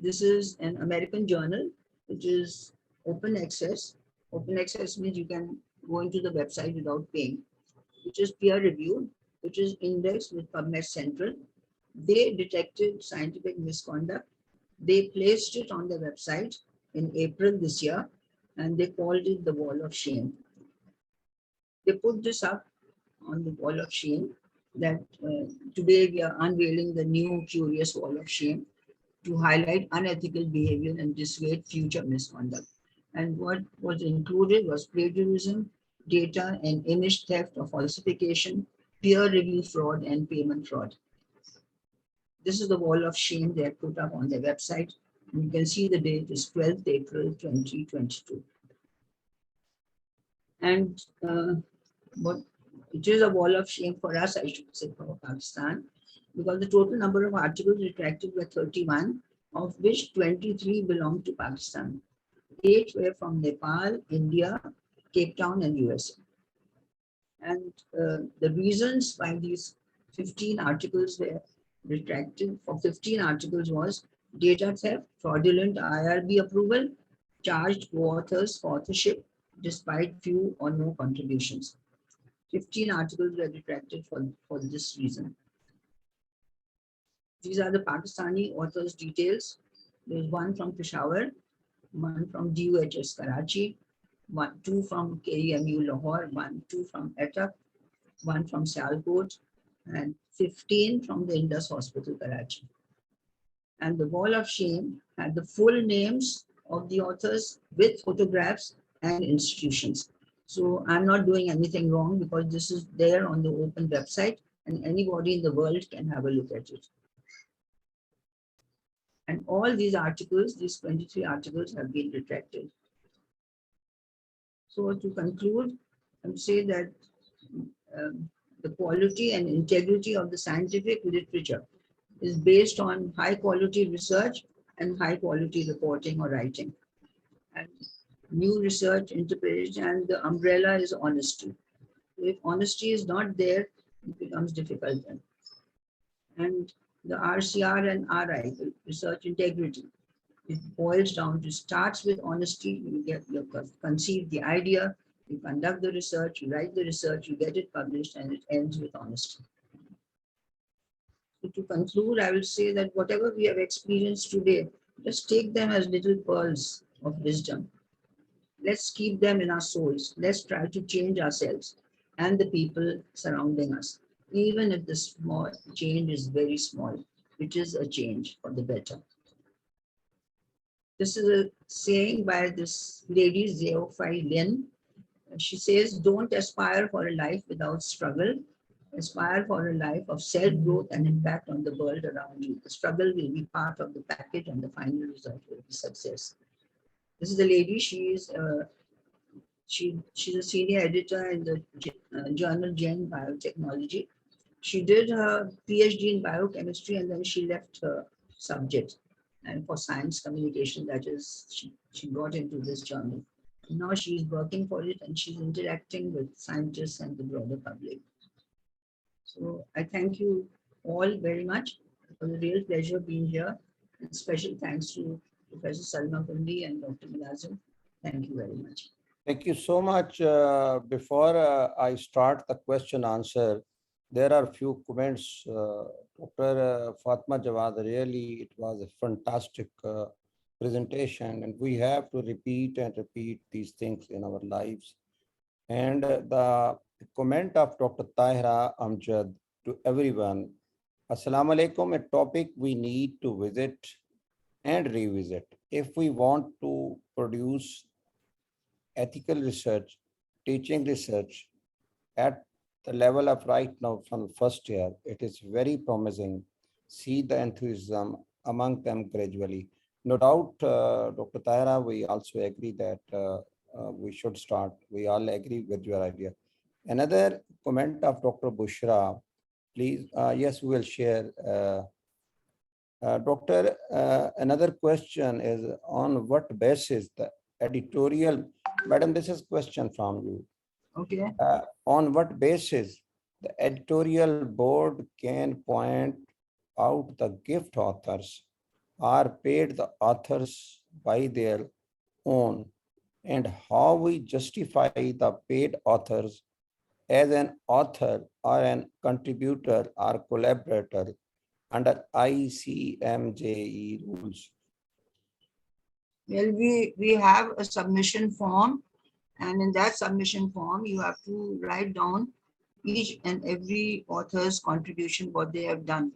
This is an American journal, which is open access. Open access means you can go into the website without paying, which is peer reviewed, which is indexed with PubMed Central. They detected scientific misconduct. They placed it on their website in April this year, and they called it the Wall of Shame. They put this up on the Wall of Shame that today we are unveiling the new Curious Wall of Shame to highlight unethical behavior and dissuade future misconduct. And what was included was plagiarism, data and image theft or falsification, peer review fraud, and payment fraud. This is the Wall of Shame they have put up on their website. And you can see the date is 12th April 2022. And what it is a wall of shame for us, I should say, for Pakistan, because the total number of articles retracted were 31, of which 23 belong to Pakistan. 8 were from Nepal, India, Cape Town, and USA. And the reasons why these 15 articles were retracted for 15 articles was data theft, fraudulent IRB approval, charged co-authors for authorship despite few or no contributions. 15 articles were retracted for this reason. These are the Pakistani authors' details. There's one from Peshawar, one from DUHS Karachi, 2 from KEMU Lahore, 2 from Attock, 1 from Sialkot, and 15 from the Indus Hospital, Karachi. And the Wall of Shame had the full names of the authors with photographs and institutions. So I'm not doing anything wrong because this is there on the open website and anybody in the world can have a look at it. And all these articles, these 23 articles have been retracted. So to conclude, I would say that the quality and integrity of the scientific literature is based on high quality research and high quality reporting or writing. And new research, interpretation, and the umbrella is honesty. If honesty is not there, it becomes difficult then. And the RCR and RI, the research integrity, it boils down to starts with honesty. You conceive the idea, you conduct the research, you write the research, you get it published, and it ends with honesty. So to conclude, I will say that whatever we have experienced today, just take them as little pearls of wisdom. Let's keep them in our souls. Let's try to change ourselves and the people surrounding us. Even if the small change is very small, it is a change for the better. This is a saying by this lady, Zhao Fai Lin. She says, don't aspire for a life without struggle. Aspire for a life of self-growth and impact on the world around you. The struggle will be part of the package and the final result will be success. This is a lady, she's a senior editor in the journal Gen Biotechnology. She did her PhD in biochemistry and then she left her subject. And for science communication, that is, she got into this journal. And now she's working for it and she's interacting with scientists and the broader public. So I thank you all very much. It was a real pleasure being here. And special thanks to Professor Salma Kundi and Dr. Milazim. Thank you very much. Thank you so much. Before I start the question answer, there are few comments. Dr. Fatma Jawad, really, it was a fantastic presentation, and we have to repeat and repeat these things in our lives. And the comment of Dr. Tahira Amjad to everyone, Assalamu alaikum, a topic we need to visit and revisit if we want to produce ethical research, teaching research at the level of right now from first year. It is very promising. See the enthusiasm among them gradually. No doubt, Dr. Tahira, we also agree that we should start. We all agree with your idea. Another comment of Dr. Bushra, please. Yes, we will share. Doctor, another question is on what basis the editorial, madam, this is question from you. Okay. On what basis the editorial board can point out the gift authors or paid the authors by their own, and how we justify the paid authors as an author or an contributor or collaborator under ICMJE rules? Well, we have a submission form, and in that submission form, you have to write down each and every author's contribution, what they have done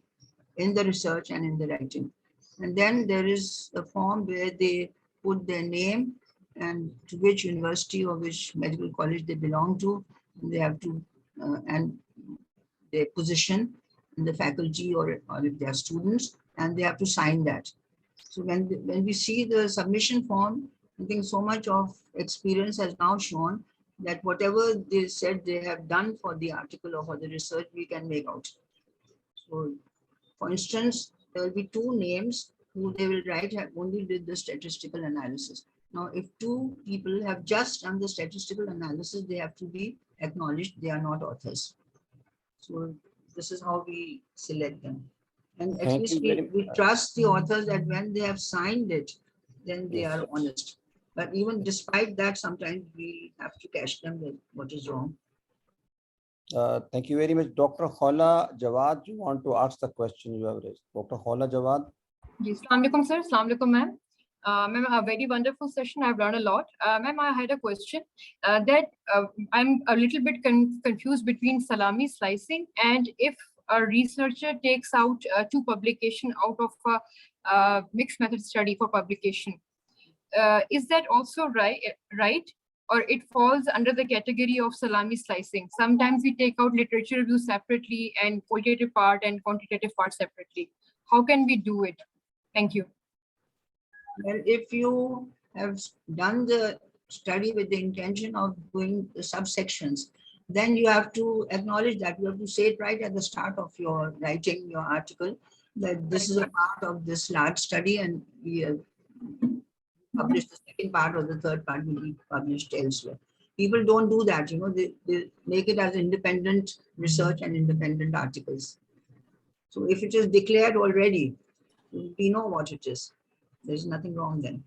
in the research and in the writing. And then there is a form where they put their name and to which university or which medical college they belong to. They have to, and their position in the faculty or if they are students, and they have to sign that. So when we see the submission form, I think so much of experience has now shown that whatever they said they have done for the article or for the research, we can make out. So for instance, there will be two names who they will write have only did the statistical analysis. Now, if two people have just done the statistical analysis, they have to be acknowledged they are not authors. So this is how we select them. And at least we trust the authors that when they have signed it, then they are honest. But even despite that, sometimes we have to catch them with what is wrong. Thank you very much. Dr. Khala Jawad, you want to ask the question you have raised. Dr. Khala Jawad. Yes, Assalamu alaikum, sir. Assalamu alaikum, ma'am. Ma'am, a very wonderful session. I've learned a lot. Ma'am, I had a question that I'm a little bit confused between salami slicing and if a researcher takes out two publication out of a mixed method study for publication. Is that also right? Or it falls under the category of salami slicing? Sometimes we take out literature review separately and qualitative part and quantitative part separately. How can we do it? Thank you. Well, if you have done the study with the intention of doing the subsections, then you have to acknowledge that. You have to say it right at the start of your writing your article, that this is a part of this large study, and we have published the second part, or the third part will be published elsewhere. People don't do that, they make it as independent research and independent articles. So if it is declared already, we know what it is. There's nothing wrong then.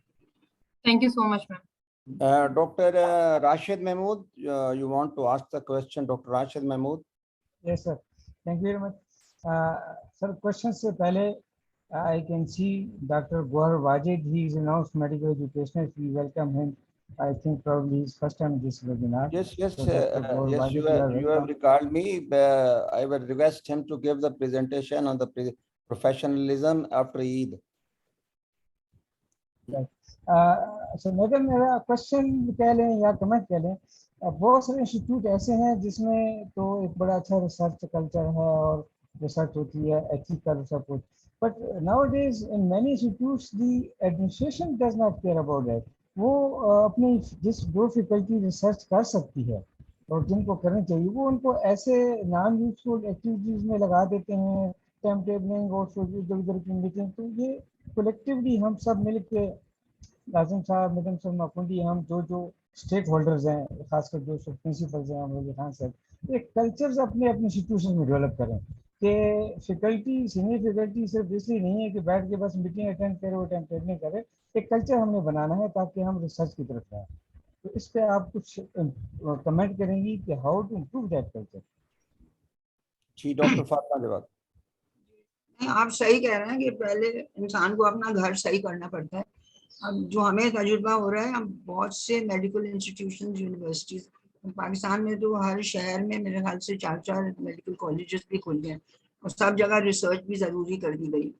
Thank you so much, ma'am. Dr. Rashid Mahmood, you want to ask the question, Dr. Rashid Mahmood? Yes, sir. Thank you very much. Sir, question se pehle, I can see Dr. Gauhar Wajid. He is announced medical educationist. We welcome him. I think probably his first time this webinar. Yes, yes, So Dr. Gauhar yes. Wajid, You have recalled me. I will request him to give the presentation on the professionalism after Eid. So madam मेरा question कह लें या comment कह लें, बहुत सारे institute ऐसे हैं जिसमें तो एक बड़ा अच्छा रिसर्च कल्चर है और रिसर्च होती है, एथिकल रिसर्च होती है, but nowadays in many institutes the administration does not care about that. वो अपनी जो फैकल्टी रिसर्च कर सकती है और जिनको करनी चाहिए वो उनको ऐसे नॉन यूजफुल एक्टिविटीज में लगा देते हैं, टाइम टेबलिंग और इधर उधर की मीटिंग. तो ये कलेक्टिवली हम सब मिलके लाजिम साहब, मैडम शर्मा कुंडी, हम जो स्टेक होल्डर्स हैं, खासकर जो प्रिंसिपल्स हैं, हम खान साहब, एक कल्चर अपने अपने इंस्टीट्यूशन में डेवलप करें कि फैकल्टी, सीनियर फैकल्टी सिर्फ इसलिए नहीं है कि बैठ के बस मीटिंग अटेंड करे और टाइम टेबलिंग करे. एक कल्चर हमने बनाना है ताकि हम रिसर्च की तरफ आए. तो इस पे आप कुछ कमेंट करेंगी कि how to improve that culture? जी, डॉक्टर फातिमा जवाद. आप सही कह रहे हैं कि पहले इंसान को अपना घर सही करना पड़ता है. अब जो हमें तजुर्बा हो रहा है, हम बहुत से मेडिकल इंस्टीट्यूशन, यूनिवर्सिटीज पाकिस्तान में तो हर शहर में मेरे ख्याल से 4 मेडिकल कॉलेजेस भी खुल गए हैं और सब जगह रिसर्च भी ज़रूरी कर दी गई.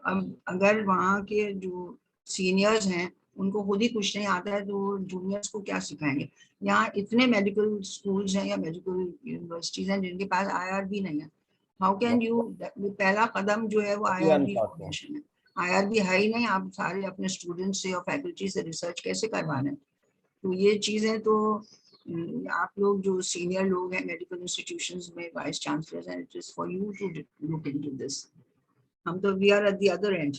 अब अगर वहाँ के जो सीनियर्स हैं उनको खुद ही कुछ नहीं आता है तो जूनियर्स को क्या सिखाएंगे. यहाँ इतने मेडिकल स्कूल्स हैं या मेडिकल यूनिवर्सिटीज़ हैं जिनके पास IR भी नहीं है. हाउ कैन यू, पहला कदम जो है वो IRB फॉर्मेशन है. IRB है ही नहीं, आप सारे अपने स्टूडेंट्स से और फैकल्टी से रिसर्च कैसे करवा रहे हैं. तो ये चीज़ें तो आप लोग जो सीनियर लोग हैं मेडिकल इंस्टीट्यूशंस में, वाइस चांसलर्स हैं, it is for you to look into this. हम तो we are at the other end,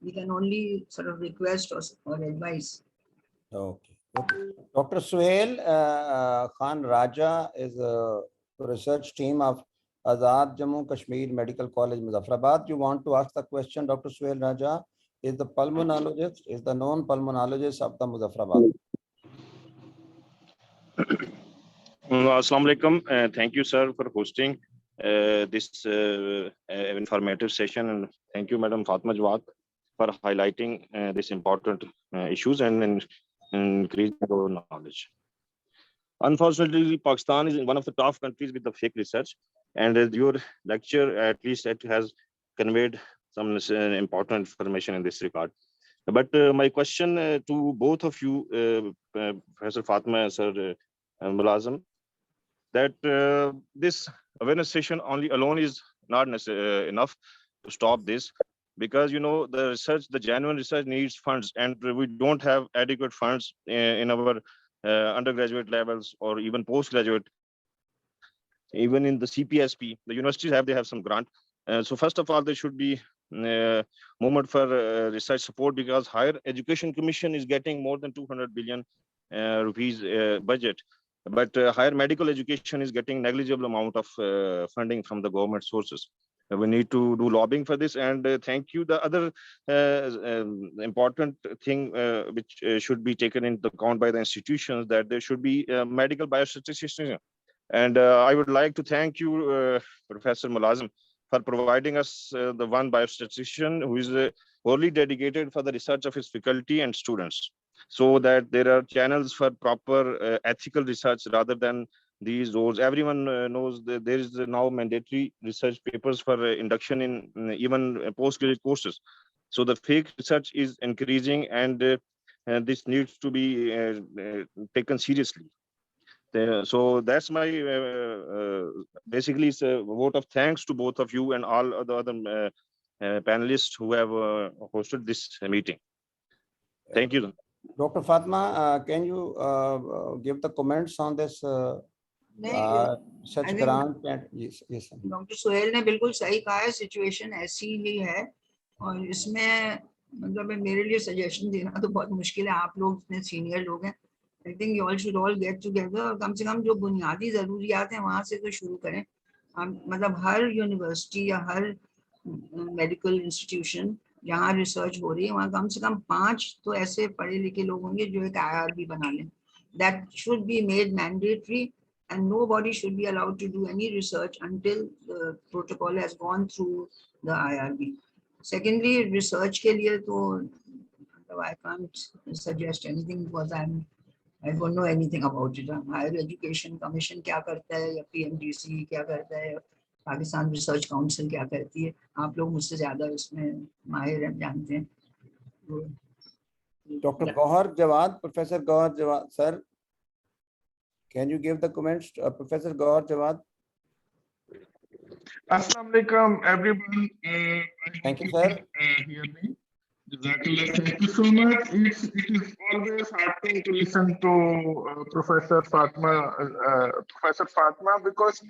we can only sort of request और advice. Okay. Dr. Suhail Khan Raja is a research team of Azad Jammu Kashmir Medical College, Muzaffarabad. You want to ask the question, Dr. Suhail Raja is the pulmonologist, is the known pulmonologist of the Muzaffarabad. Assalamu alaikum. Thank you, sir, for hosting this informative session, and thank you, Madam Fatma Jawad, for highlighting these important issues and increasing our knowledge. Unfortunately, Pakistan is one of the top countries with the fake research, and your lecture, at least, it has conveyed some important information in this regard. But my question to both of you, Professor Fatma and Sir Mulazam, that this awareness session alone is not enough to stop this, because the research, the genuine research needs funds, and we don't have adequate funds in our undergraduate levels or even postgraduate. Even in the CPSP, the universities they have some grant. So first of all, there should be movement for research support, because Higher Education Commission is getting more than 200 billion rupees budget, but higher medical education is getting negligible amount of funding from the government sources. We need to do lobbying for this. And thank you. The other important thing which should be taken into account by the institutions, that there should be medical biostatistician. And I would like to thank you, Professor Mulazam, for providing us the one biostatistician who is wholly dedicated for the research of his faculty and students, so that there are channels for proper ethical research rather than these roles. Everyone knows that there is now mandatory research papers for induction in even postgraduate courses. So the fake research is increasing, and this needs to be taken seriously. So that's my basically it's a vote of thanks to both of you and all the other panelists who have hosted this meeting. Thank you. Dr. Fatma, can you give the comments on this such I think grant? Yes, yes. Doctor Sohail ने बिल्कुल सही कहा है, situation ऐसी ही है और इसमें मतलब मेरे लिए सजेशन देना तो बहुत मुश्किल है, आप लोग इतने सीनियर लोग हैं। I think you all should all get together और कम से कम जो बुनियादी ज़रूरियात हैं वहाँ से तो शुरू करें। हम मतलब हर यूनिवर्सिटी या हर मेडिकल इंस्टीट्यूशन जहाँ रिसर्च हो रही है वहाँ कम से कम 5 तो ऐसे पढ़े लिखे लोग होंगे जो एक IRB बना लें। That should be made mandatory and nobody should be allowed to do any research until the protocol has gone through the IRB. Secondly, research के लिए तो I can't suggest anything because I don't know anything about it. Higher Education Commission क्या करता है या PMDC क्या करता है, पाकिस्तान रिसर्च काउंसिल क्या करती है, आप लोग मुझसे ज्यादा इसमें माहिर हैं, जानते हैं। Dr. Gauhar Jawad, Professor Gauhar Jawad, sir, can you give the comments to Professor Gauhar Jawad? Assalamu alaikum, everyone. Thank you, sir. Hear me? Jazakallah. Thank you so much. It is always heartening to listen to Professor Fatma, because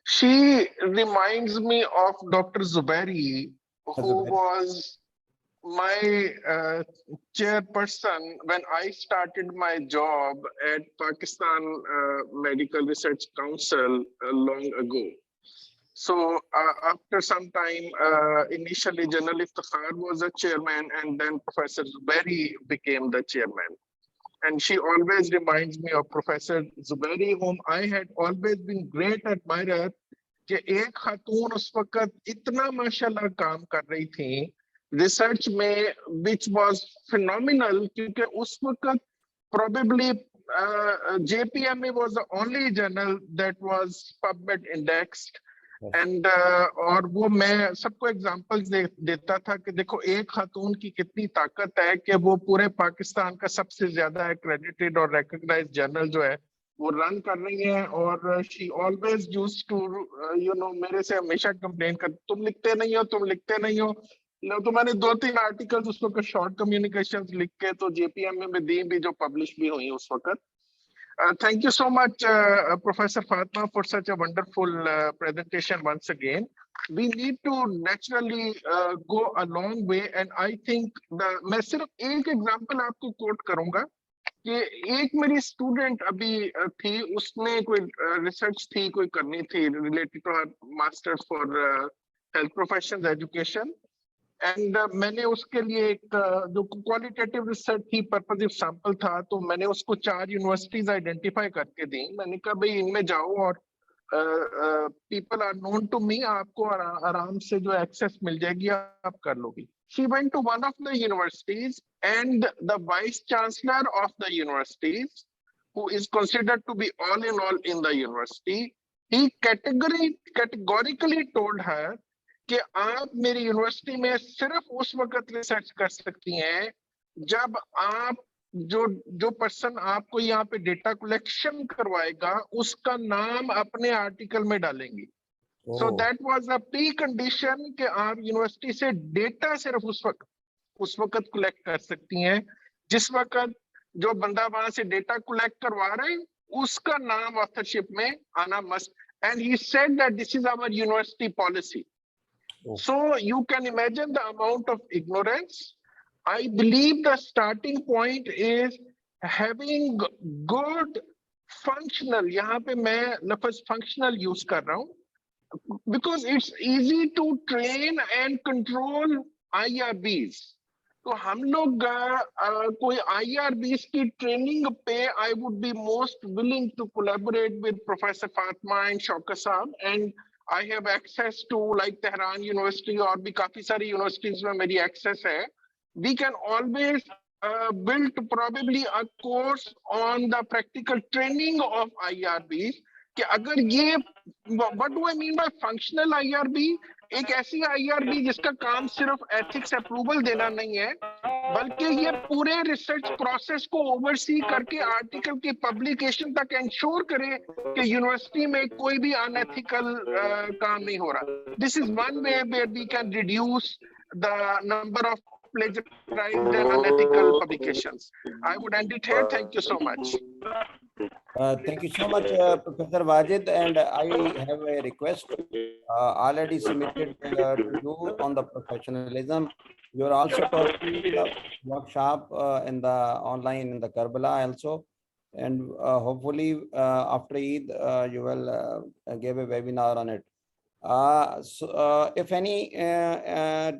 she reminds me of Dr. Zubairi, who was my chairperson when I started my job at Pakistan Medical Research Council long ago. So after some time, initially General Iftikhar was a chairman, and then Professor Zubairi became the chairman. And she always reminds me of Professor Zubairi, whom I had always been great admirer, कि एक खातून उस वक्त इतना माशाल्लाह काम कर रही थी रिसर्च में, which was phenomenal, क्योंकि उस वक्त probably JPMA was the only journal that was PubMed indexed. And और वो मैं सबको एग्जांपल्स देता था कि देखो एक खातून की कितनी ताकत है कि वो पूरे पाकिस्तान का सबसे ज्यादा एक्रेडिटेड और रिकॉग्नाइज्ड जर्नल जो है वो रन कर रही है। और शी ऑलवेज यूज्ड टू मेरे से हमेशा कंप्लेन कर, तुम लिखते नहीं हो। तो मैंने 2-3 आर्टिकल्स उस वक्त शॉर्ट कम्युनिकेशंस लिख के तो JPMA में दी भी, जो पब्लिश भी हुई उस वक्त। Thank you so much, Professor Fatma, for such a wonderful presentation once again. We need to naturally go a long way, and I think मैं सिर्फ एक एग्जांपल आपको कोट करूंगा कि एक मेरी स्टूडेंट अभी थी, उसने कोई रिसर्च थी कोई करनी थी related to her masters for health professions education, and मैंने उसके लिए एक जो क्वालिटेटिव रिसर्च थी, पर्पसिव सैंपल था, तो मैंने उसको 4 यूनिवर्सिटीज आइडेंटिफाई करके दी। मैंने कहा भाई इनमें जाओ और people are known to me, आपको आराम से जो एक्सेस मिल जाएगी आप कर लोगी। She went to one of the universities, and the vice chancellor of the universities, who is considered to be all in all in the university, he categorically told her कि आप मेरी यूनिवर्सिटी में सिर्फ उस वक्त रिसर्च कर सकती हैं जब आप जो पर्सन आपको यहाँ पे डेटा कलेक्शन करवाएगा उसका नाम अपने आर्टिकल में डालेंगी। So that was a precondition कि आप यूनिवर्सिटी से डेटा सिर्फ उस वक्त कलेक्ट कर सकती हैं जिस वक्त जो बंदा वहां से डेटा कलेक्ट करवा रहा है उसका नाम ऑथरशिप में आना must. And he said that this is our university policy. So you can imagine the amount of ignorance. I believe the starting point is having good functional, यहाँ पे मैं लफ्ज functional use कर रहा हूँ, because it's easy to train and control IRBs. तो हम लोग कोई IRBs की ट्रेनिंग पे I would be most willing to collaborate with Professor Fatma and Shaukat Saab, and I have access to like Tehran University और भी काफी सारी यूनिवर्सिटीज में मेरी एक्सेस है। We can always build probably a course on the practical training of IRBs कि अगर ये what do I mean by functional IRB, एक ऐसी IRB जिसका काम सिर्फ एथिक्स अप्रूवल देना नहीं है बल्कि ये पूरे रिसर्च प्रोसेस को ओवरसी करके आर्टिकल की पब्लिकेशन तक इंश्योर करे कि यूनिवर्सिटी में कोई भी अनएथिकल काम नहीं हो रहा। This is one way where we can reduce the number of plagiarized and unethical publications. I would end it here. Thank you so much. Thank you so much, Professor Wajid. And I have a request already submitted to you on the professionalism. You're also talking the workshop in the online in the Karbala also. And hopefully after Eid, you will give a webinar on it. If any,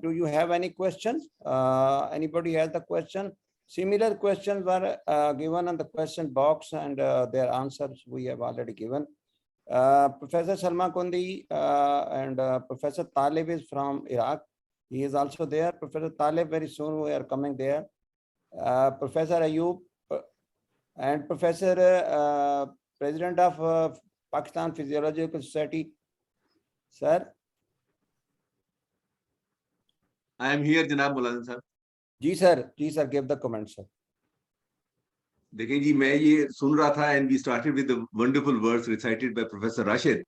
do you have any questions? Anybody has the question? Similar questions were given on the question box, and their answers we have already given. Professor Salma Kundi and Professor Talib is from Iraq. He is also there. Professor Talib, very soon we are coming there. Professor Ayub and Professor President of Pakistan Physiological Society. Sir. I am here, Janab Mulazim sir. जी sir give the comment sir. देखिए जी, मैं ये सुन रहा था and we started with the wonderful words recited by Professor Rashid.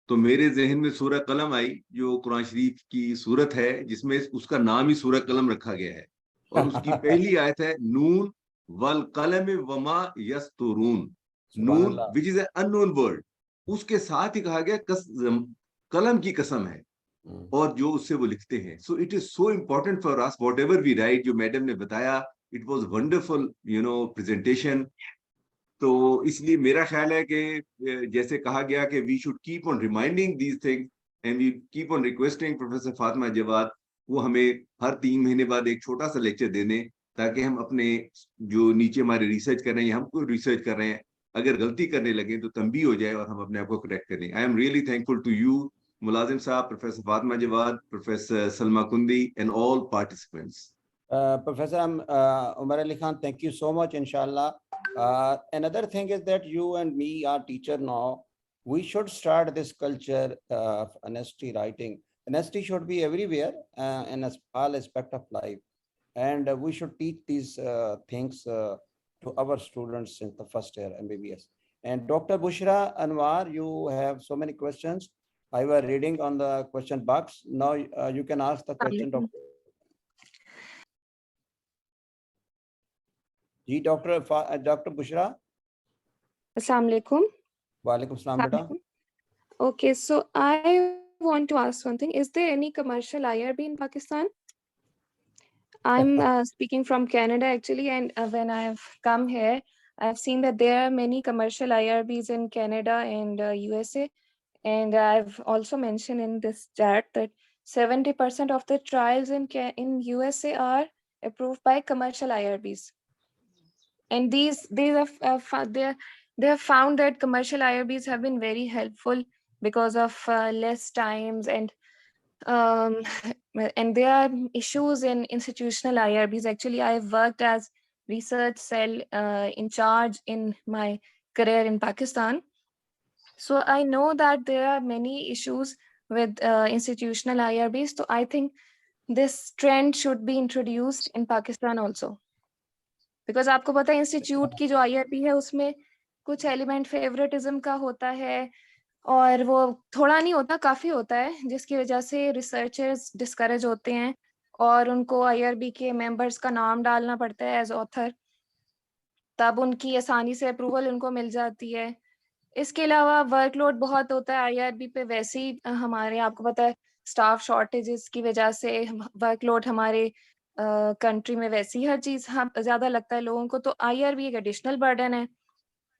तो मेरे जहन में सूरह कलम आई, जो कुरान शरीफ की सूरत है, जिसमें उसका नाम ही सूरह कलम रखा गया है, और उसकी पहली आयत है नून वल कलम वमा यस्तुरून. नून which is an unknown word, उसके साथ ही कहा गया कलम की कसम है और जो उससे वो लिखते हैं. So it is so important for us whatever we write. जो मैडम ने बताया, इट वाज वंडरफुल प्रेजेंटेशन. तो इसलिए मेरा ख्याल है कि जैसे कहा गया कि we should keep on reminding these things and we keep on requesting professor Fatima Jawad वो हमें हर 3 महीने बाद एक छोटा सा लेक्चर दे दें, ताकि हम अपने जो नीचे हमारे रिसर्च कर रहे हैं, हम कोई रिसर्च कर रहे हैं, अगर गलती करने लगे तो तंबी हो जाए और हम अपने आप को करेक्ट करें. I am really thankful to you Mulazim Saab, Professor Fatima Jawad, Professor Salma Kundi, and all participants. Professor Umar Ali Khan, thank you so much, inshallah. Another thing is that you and me are teacher now. We should start this culture of honesty writing. Honesty should be everywhere in all aspect of life. And we should teach these things to our students in the first year MBBS. And Dr. Bushra Anwar, you have so many questions. I was reading on the question box. Now you can ask the question, Doctor. Ji, Dr. Bushra. Assalamu alaikum. Wa alaikum salam, beta. Okay, so I want to ask something. Is there any commercial IRB in Pakistan? I'm speaking from Canada actually, and when I've come here, I've seen that there are many commercial IRBs in Canada and USA. And I've also mentioned in this chat that 70% of the trials in USA are approved by commercial IRBs. And they have found that commercial IRBs have been very helpful because of less times and there are issues in institutional IRBs. Actually, I've worked as research cell in charge in my career in Pakistan. So I know that there are many issues with institutional IRBs. So I think this trend should be introduced in Pakistan also. Because आपको पता है institute की जो IRB है उसमें कुछ element favouritism का होता है और वो थोड़ा नहीं होता, काफी होता है, जिसकी वजह से रिसर्चर्स डिस्करेज होते हैं और उनको IRB के मेंबर्स का नाम डालना पड़ता है एज ऑथर, तब उनकी आसानी से अप्रूवल उनको मिल जाती है. इसके अलावा वर्कलोड बहुत होता है IRB पे. वैसे ही हमारे आपको पता है स्टाफ शॉर्टेजेस की वजह से वर्कलोड हमारे कंट्री में वैसे ही हर चीज ज्यादा लगता है लोगों को. तो IRB एक एडिशनल बर्डन है.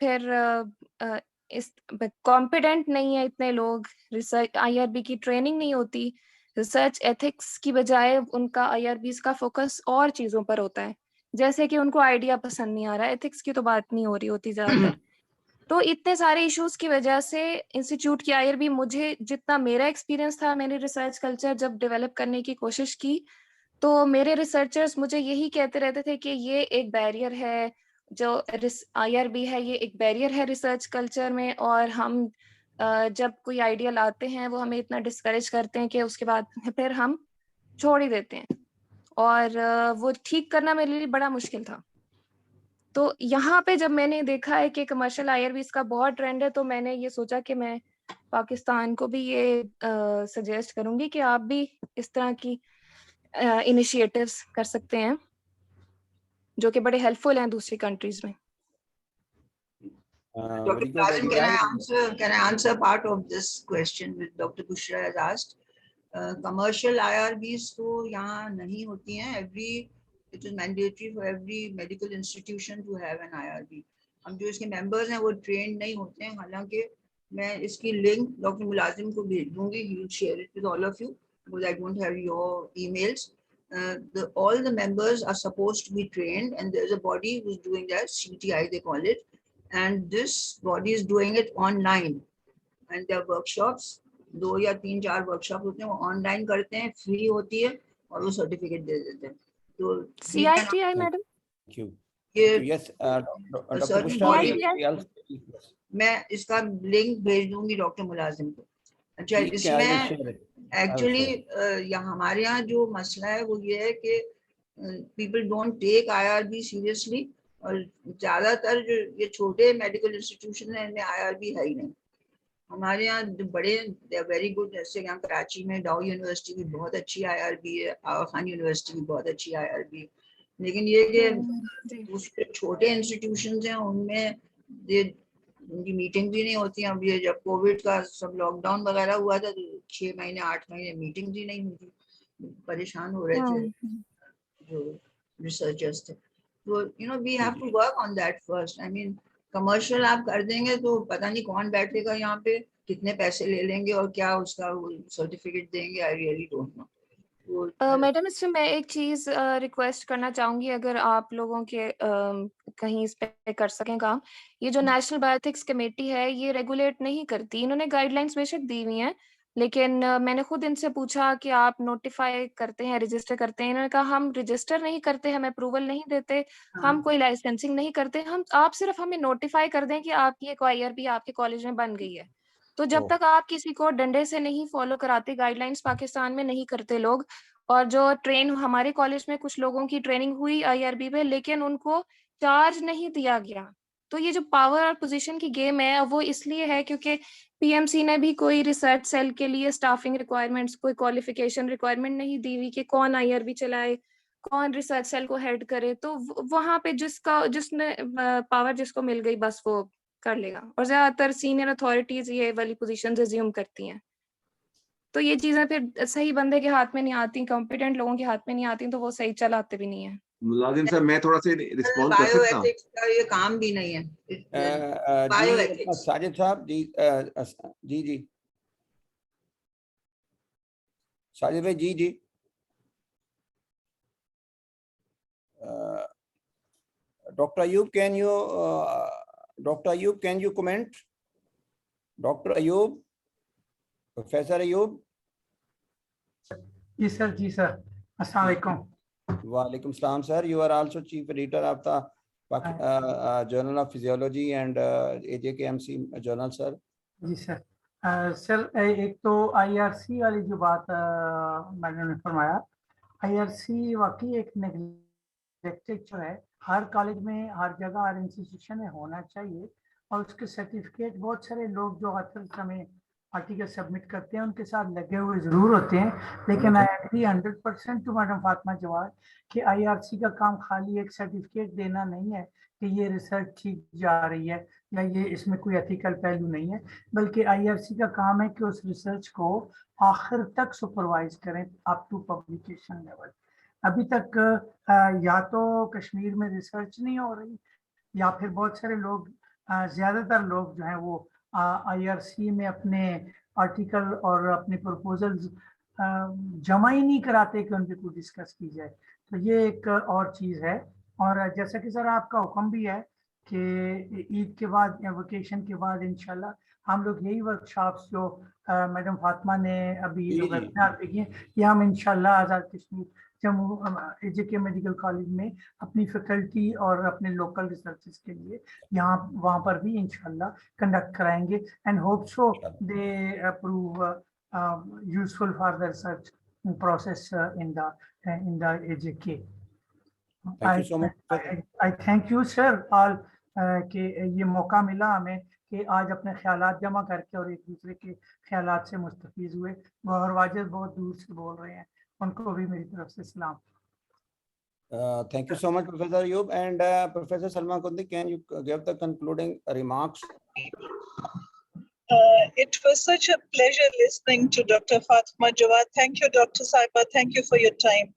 फिर इस कॉम्पिटेंट नहीं है इतने लोग, रिसर्च IRB की ट्रेनिंग नहीं होती, रिसर्च एथिक्स की बजाय उनका IRBs का फोकस और चीजों पर होता है, जैसे कि उनको आइडिया पसंद नहीं आ रहा है, एथिक्स की तो बात नहीं हो रही होती ज्यादातर. तो इतने सारे इश्यूज की वजह से इंस्टीट्यूट की IRB, मुझे जितना मेरा एक्सपीरियंस था, मैंने रिसर्च कल्चर जब डेवलप करने की कोशिश की तो मेरे रिसर्चर्स मुझे यही कहते रहते थे कि ये एक बैरियर है, जो IRB है ये एक बैरियर है रिसर्च कल्चर में, और हम जब कोई आइडिया लाते हैं वो हमें इतना डिस्करेज करते हैं कि उसके बाद फिर हम छोड़ ही देते हैं, और वो ठीक करना मेरे लिए बड़ा मुश्किल था. तो यहाँ पे जब मैंने देखा है कि कमर्शियल IRBs का बहुत ट्रेंड है, तो मैंने ये सोचा कि मैं पाकिस्तान को भी ये सजेस्ट करूंगी कि आप भी इस तरह की इनिशिएटिव्स कर सकते हैं जो कि बड़े हेल्पफुल हैं दूसरी कंट्रीज में? Dr. very good. Mulazim, can I answer part of this question which Dr. Bushra has asked? Commercial IRBs तो यहाँ नहीं होती हैं. It is mandatory for every medical institution to have an IRB. हम जो इसके members हैं वो trained नहीं होते हैं. हालांकि मैं इसकी link Dr. Mulazim को भेज दूँगी. He will share it with all of you because I don't have your emails. All the members are supposed to be trained, and there's a body who's doing that, CTI they call it, and this body is doing it online, and their workshops 2 या 3-4 workshops होते हैं, वो online करते हैं, free होती है और वो certificate दे देते हैं. तो CITI मैडम? Thank you. ये Yes, Dr. certain Bushra, body- we also- मैं इसका लिंक भेज दूंगी डॉक्टर मुलाजिम को. अच्छा, ठीक है, I will इसमें share it. एक्चुअली यहाँ हमारे यहाँ जो मसला है वो ये है कि people don't take IRB seriously, और ज्यादातर जो ये छोटे मेडिकल इंस्टीट्यूशन है इनमें IRB है ही नहीं. हमारे यहाँ जो बड़े दे आर वेरी गुड, जैसे यहाँ कराची में डाउ यूनिवर्सिटी की बहुत अच्छी IRB है, आगा खान यूनिवर्सिटी की बहुत अच्छी IRB है. लेकिन ये कि दूसरे छोटे इंस्टीट्यूशन हैं उनमें उनकी मीटिंग भी नहीं होती. अब ये जब कोविड का सब लॉकडाउन वगैरह हुआ था तो 6 महीने 8 महीने मीटिंग भी नहीं हुई थी. परेशान हो रहे थे जो रिसर्चर्स थे. तो we have to work on that first. I mean commercial आप कर देंगे तो पता नहीं कौन बैठेगा यहाँ पे, कितने पैसे ले लेंगे और क्या उसका सर्टिफिकेट देंगे. I really don't know. Madam इसमें मैं एक चीज रिक्वेस्ट करना चाहूंगी, अगर आप लोगों के कहीं इस पे कर सकें काम. ये जो नेशनल बायोएथिक्स कमेटी है ये रेगुलेट नहीं करती. इन्होंने गाइडलाइंस बेशक दी हुई हैं, लेकिन मैंने खुद इनसे पूछा कि आप नोटिफाई करते हैं, रजिस्टर करते हैं? इन्होंने कहा हम रजिस्टर नहीं करते, हम अप्रूवल नहीं देते, हम कोई लाइसेंसिंग नहीं करते, आप सिर्फ हमें नोटिफाई कर दें कि आपकी एक IRB आपके कॉलेज में बन गई है. तो जब तक आप किसी को डंडे से नहीं फॉलो कराते, गाइडलाइंस पाकिस्तान में नहीं करते लोग, और जो ट्रेन हमारे कॉलेज में कुछ लोगों की ट्रेनिंग हुई IRB पे लेकिन उनको चार्ज नहीं दिया गया. तो ये जो पावर और पोजीशन की गेम है वो इसलिए है क्योंकि PMC ने भी कोई रिसर्च सेल के लिए स्टाफिंग रिक्वायरमेंट्स, कोई क्वालिफिकेशन रिक्वायरमेंट नहीं दी हुई कि कौन IRB चलाए, कौन रिसर्च सेल को हेड करे. तो वहां पे जिसने पावर जिसको मिल गई बस वो कर लेगा, और ज्यादातर सीनियर अथॉरिटीज ये वाली पोजीशंस अज्यूम करती हैं. तो ये चीजें फिर सही बंदे के हाथ में नहीं आती, कॉम्पिटेंट लोगों के हाथ में नहीं आती, तो वो सही चलाते भी नहीं है. मुलाजिम सर, मैं थोड़ा सा रिस्पॉन्ड कर सकता हूँ? बायोएथिक्स का ये काम भी नहीं है. जी साजिद साहब, जी जी साजिद भाई, जी doctor Ayub, can you comment? Doctor Ayub, professor Ayub. जी सर. अस्सलाम वालेकुम. वालेकुम सलाम sir. You are also chief editor of the journal of physiology and AJKMC journal sir. जी सर. सर एक तो IRC वाली जो बात मैडम ने फरमाया, IRC वाकई एक नेग्लेक्टेड जो है, हर कॉलेज में, हर जगह, हर इंस्टीट्यूशन में होना चाहिए. और उसके सर्टिफिकेट बहुत सारे लोग जो हर समय आर्टिकल सबमिट करते हैं उनके साथ लगे हुए जरूर होते हैं. लेकिन I agree 100% to madam Fatima Jawad कि IRC का काम खाली एक सर्टिफिकेट देना नहीं है कि ये रिसर्च ठीक जा रही है या ये इसमें कोई एथिकल पहलू नहीं है, बल्कि IRC का काम है कि उस रिसर्च को आखिर तक सुपरवाइज करें अप टू पब्लिकेशन लेवल. अभी तक या तो कश्मीर में रिसर्च नहीं हो रही, या फिर बहुत सारे लोग, ज्यादातर लोग जो हैं वो IRC में अपने आर्टिकल और अपने प्रपोजल्स जमा ही नहीं कराते कि उनके को डिस्कस की जाए. तो ये एक और चीज़ है. और जैसा कि सर आपका हुक्म भी है कि ईद के बाद या वेकेशन के बाद इंशाल्लाह हम लोग यही वर्कशॉप्स जो मैडम फातिमा ने अभी जो वेबिनार पे किए, ये हम इंशाल्लाह Azad Kashmir Jammu AJK medical college में अपनी फैकल्टी और अपने लोकल रिसर्चेस के लिए वहाँ पर भी इंशाल्लाह कंडक्ट कराएंगे. And hope so they approve useful for the research process in the AJK. I thank you sir all कि ये मौका मिला हमें कि आज अपने ख्यालात जमा करके और एक दूसरे के ख्यालात से मुस्तफीज हुए. और वाजिद बहुत दूर से बोल रहे हैं, उनको भी मेरी तरफ से सलाम। Thank you so much, Professor Ayub. And Professor Salma Kundi, can you give the concluding remarks? It was such a pleasure listening to Dr. Fatma Jawad. Thank you, Dr. Saiba. Thank you for your time.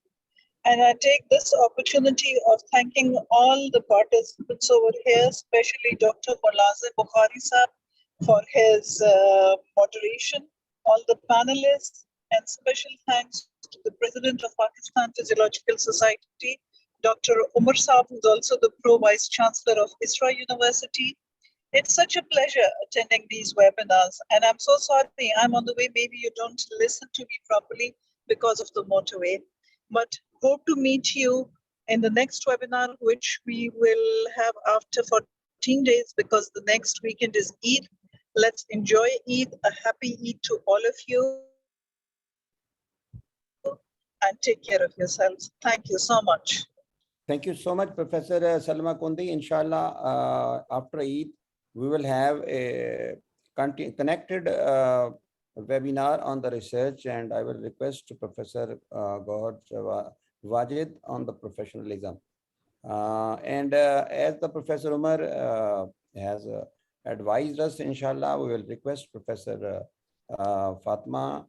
And I take this opportunity of thanking all the participants over here, especially Dr. Mulazim Bukhari Sahab for his moderation, all the panelists, and special thanks to the President of Pakistan Physiological Society, Dr. Umar Saab, who's also the Pro Vice Chancellor of ISRA University. It's such a pleasure attending these webinars. And I'm so sorry, I'm on the way. Maybe you don't listen to me properly because of the motorway. But hope to meet you in the next webinar, which we will have after 14 days, because the next weekend is Eid. Let's enjoy Eid. A happy Eid to all of you. And take care of yourselves. Thank you so much. Thank you so much, Professor Salma Kundi. Inshallah, after Eid, we will have a connected webinar on the research, and I will request to Professor Gauhar Wajid on the professionalism. And as the Professor Umar has advised us, inshallah, we will request Professor Fatma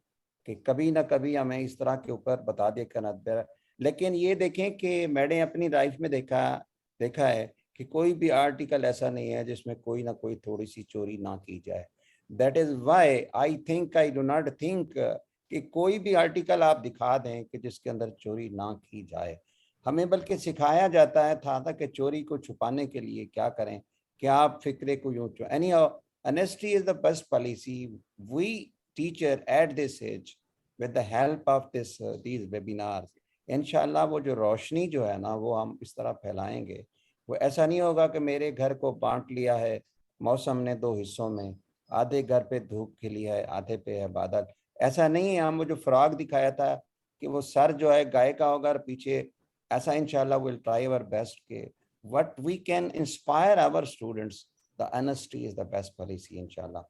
कि कभी ना कभी हमें इस तरह के ऊपर बता दे कर। लेकिन ये देखें कि मैंने अपनी लाइफ में देखा है कि कोई भी आर्टिकल ऐसा नहीं है जिसमें कोई ना कोई थोड़ी सी चोरी ना की जाए। That is why I do not think कि कोई भी आर्टिकल आप दिखा दें कि जिसके अंदर चोरी ना की जाए। हमें बल्कि सिखाया जाता है था कि चोरी को छुपाने के लिए क्या करें, क्या आप फिक्रे को यूं any honesty is the best policy. We teacher at this age with the help of these webinars, इंशाल्लाह वो जो रोशनी जो है ना वो हम इस तरह फैलाएंगे। वो ऐसा नहीं होगा कि मेरे घर को बांट लिया है मौसम ने दो हिस्सों में, आधे घर पे धूप खिली है आधे पे है बादल। ऐसा नहीं है। हम वो जो फ्रॉग दिखाया था कि वो सर जो है गाय का होगा और पीछे, ऐसा इंशाल्लाह विल ट्राई आवर बेस्ट के what we can inspire our students. The honesty is the best policy इंशाल्लाह।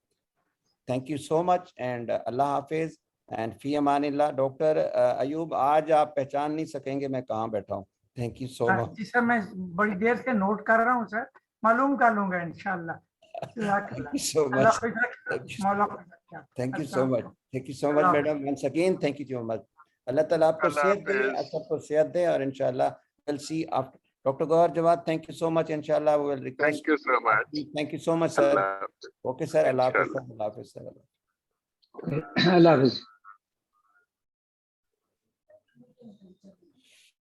Thank you so much and अल्लाह हाफिज एंड फी अमानिल्लाह। डॉक्टर अयूब, आज आप पहचान नहीं सकेंगे मैं कहाँ बैठा हूँ। Thank you so much. जी सर, मैं बड़ी देर से नोट कर रहा हूँ सर, मालूम कर लूंगा इंशाल्लाह। Thank you so much. Thank you so much. Thank you so much, madam. Once again, thank you so much. Allah Taala आपको सेहत दे, आप सबको सेहत दे, और इंशाल्लाह we'll see after. Dr. Gauhar Jawad, thank you so much. Inshallah, we will request. Thank you so much. Thank you so much, sir. Okay, sir. Allah Hafiz, sir. Allah Hafiz, sir. Allah Hafiz.